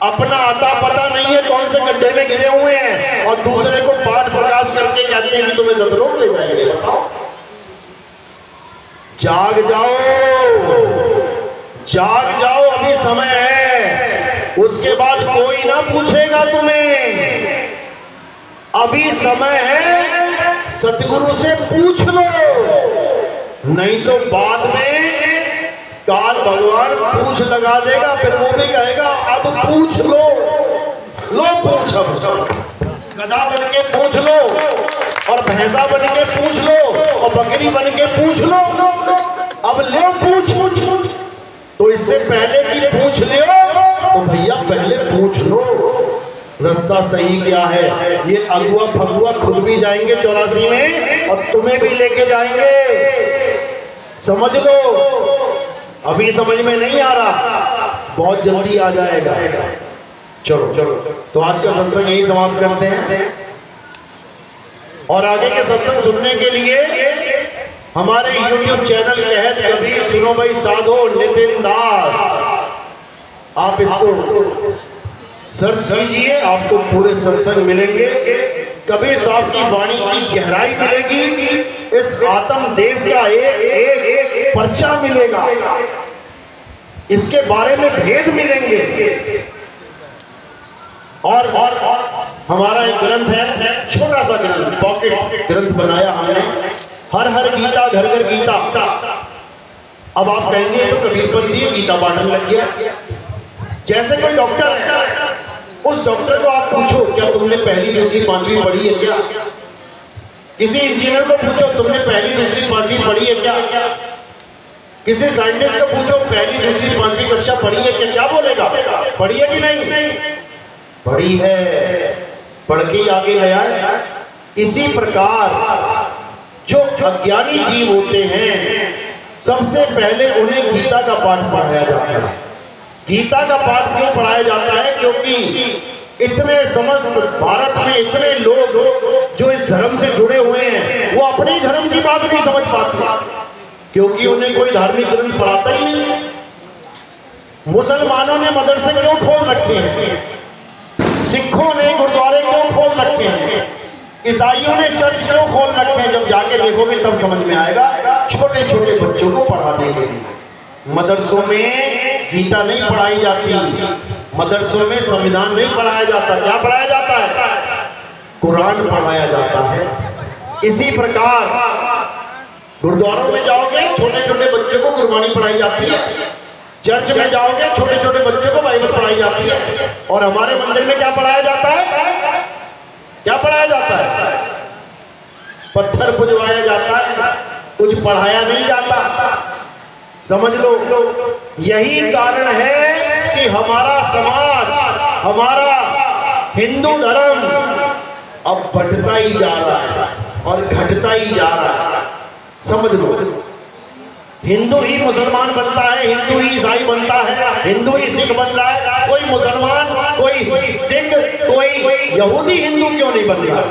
अपना आता पता नहीं है कौन से गड्ढे में गिरे हुए हैं, और दूसरे को पाठ प्रकाश करके कहते हैं कि तुम्हें सतलोक ले जाएंगे। बताओ, जाग जाओ, जाग जाओ, अभी समय है। उसके बाद कोई ना पूछेगा तुम्हें। अभी समय है, सतगुरु से पूछ लो, नहीं तो बाद में काल भगवान पूछ लगा देगा। फिर वो भी कहेगा अब पूछ लो। लो पूछ, गधा बन के पूछ लो, और भैंसा बन के पूछ लो, और बकरी बन के पूछ लो। अब लो पूछ। तो इससे पहले कि पूछ लो तो भैया पहले पूछ लो रास्ता सही क्या है। ये अगुआ फगुआ खुद भी जाएंगे 84 में और तुम्हें भी लेके जाएंगे। समझ लो, अभी समझ में नहीं आ रहा, बहुत जल्दी आ जाएगा। चलो चलो, तो आज का सत्संग यही समाप्त करते हैं। और आगे के सत्संग सुनने के लिए हमारे YouTube चैनल कहत कबीर सुनो भाई साधो नितिन दास, आप इसको सर्च कीजिए, आपको पूरे सत्संग मिलेंगे। कबीर साहब की वाणी की गहराई मिलेगी। इस आत्म देव का एक पर्चा मिलेगा, इसके बारे में भेद मिलेंगे। और हमारा एक ग्रंथ है, छोटा सा ग्रंथ, पॉकेट ग्रंथ बनाया हमने, हर हर गीता घर घर गीता। अब आप कहेंगे तो कबीरपंथी गीता बांटने लग गया। जैसे कोई डॉक्टर है, उस डॉक्टर को आप पूछो क्या तुमने पहली दूसरी पांचवी पढ़ी है क्या? किसी इंजीनियर को पूछो तुमने पहली दूसरी पांचवी पढ़ी है क्या? किसी साइंटिस्ट को पूछो पहली दूसरी पांचवी कक्षा पढ़ी है क्या? क्या बोलेगा? पढ़ी है कि नहीं? पढ़ी है, पढ़ के ही आगे गया है। इसी प्रकार जो अज्ञानी जीव होते हैं सबसे पहले उन्हें गीता का पाठ पढ़ाया जाता है। गीता का पाठ क्यों पढ़ाया जाता है? क्योंकि इतने समस्त भारत में इतने लोग जो इस धर्म से जुड़े हुए हैं वो अपने धर्म की बात नहीं समझ पाते, क्योंकि उन्हें कोई धार्मिक ग्रंथ पढ़ाता ही नहीं। मुसलमानों ने मदरसे क्यों खोल रखे हैं? सिखों ने गुरुद्वारे क्यों खोल रखे हैं? ईसाइयों ने चर्च क्यों खोल रखे हैं? जब जाके देखोगे तब समझ में आएगा। छोटे छोटे बच्चों को पढ़ाने के लिए मदरसों में गीता नहीं पढ़ाई जाती, मदरसों में संविधान नहीं पढ़ाया जाता। क्या पढ़ाया जाता है? कुरान पढ़ाया जाता है। इसी प्रकार गुरुद्वारों में जाओगे छोटे छोटे बच्चों को गुरबानी पढ़ाई जाती है, चर्च में जाओगे छोटे छोटे बच्चों को बाइबल पढ़ाई जाती है। और हमारे मंदिर में क्या पढ़ाया जाता है? क्या पढ़ाया जाता है? पत्थर पुजवाया जाता है, कुछ पढ़ाया नहीं जाता। समझ लो, यही कारण है कि हमारा समाज, हमारा हिंदू धर्म अब बढ़ता ही जा रहा है और घटता ही जा रहा है। समझ लो, हिंदू ही मुसलमान बनता है, हिंदू ही ईसाई बनता है, हिंदू ही सिख बन रहा है। कोई मुसलमान, कोई सिख, कोई यहूदी हिंदू क्यों नहीं बन रहा?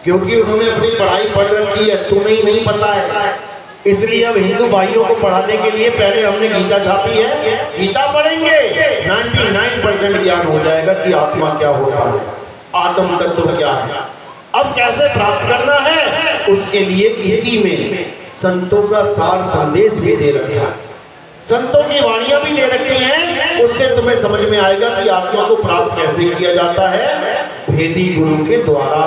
क्योंकि उन्होंने अपनी पढ़ाई पढ़ रखी है, तुम्हें ही नहीं पता है। इसलिए अब हिंदू भाइयों को पढ़ाने के लिए पहले हमने गीता छापी है। गीता पढ़ेंगे 99% ज्ञान हो जाएगा कि आत्मा क्या होता है, आत्म तत्व क्या है। अब कैसे प्राप्त करना है, उसके लिए इसी में संतों का सार संदेश भी दे रखा है, संतों की वाणियां भी दे रखी हैं। उससे तुम्हें समझ में आएगा कि आत्मा को प्राप्त कैसे किया जाता है। भेदी गुरु के द्वारा,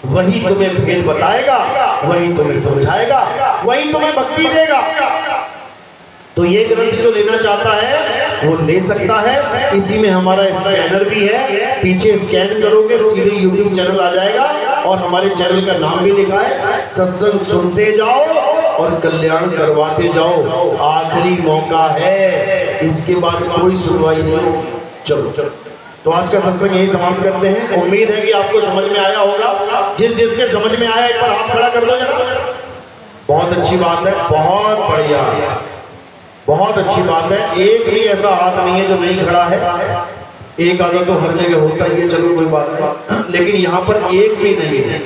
वही तुम्हें भेद बताएगा, वही तुम्हें समझाएगा, वही तुम्हें भक्ति देगा। तो ये ग्रंथ जो लेना चाहता है वो ले सकता है। इसी में हमारा स्कैनर भी है, पीछे स्कैन करोगे सीधे YouTube चैनल आ जाएगा और हमारे चैनल का नाम भी लिखा है। सत्संग सुनते जाओ और कल्याण करवाते जाओ। आखिरी मौका है, इसके बाद कोई सुनवाई नहीं होगी। चलो चलो, तो आज का सत्संग यही समाप्त करते हैं। उम्मीद है कि आपको समझ में आया होगा। जिस जिसके समझ में आया एक बार हाथ खड़ा कर दो जरा। बहुत अच्छी बात है, बहुत बढ़िया, बहुत अच्छी बात है। एक भी ऐसा हाथ नहीं है जो नहीं खड़ा है। एक आधा तो हर जगह होता ही है, चलो कोई बात नहीं, लेकिन यहाँ पर एक भी नहीं है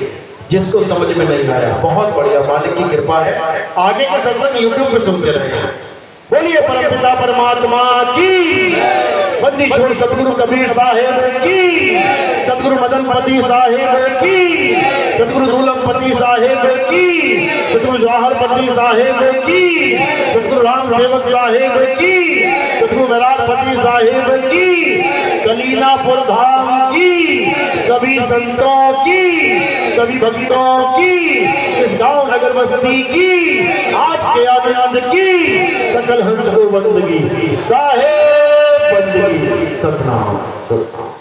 जिसको समझ में नहीं आया। बहुत बढ़िया, मालिक की कृपा है। आगे का सत्संग YouTube पे सुनते रहे। बोलिए परमपिता परमात्मा की, बंदी छोड़ सतगुरु कबीर साहेब की, सतगुरु मदनपति साहेब की, सतगुरु दूलमपति साहेब की, सतगुरु जवाहरपति साहेब की, सतगुरु राम सेवक साहेब की, सतगुरु विराटपति साहेब की, कलीनापुर धाम की, सभी संतों की, सभी भक्तों की, इस गांव नगर बस्ती की, आज के आनंद की, सकल हंस को बंदगी साहेब बंदगी। सतनाम सतनाम।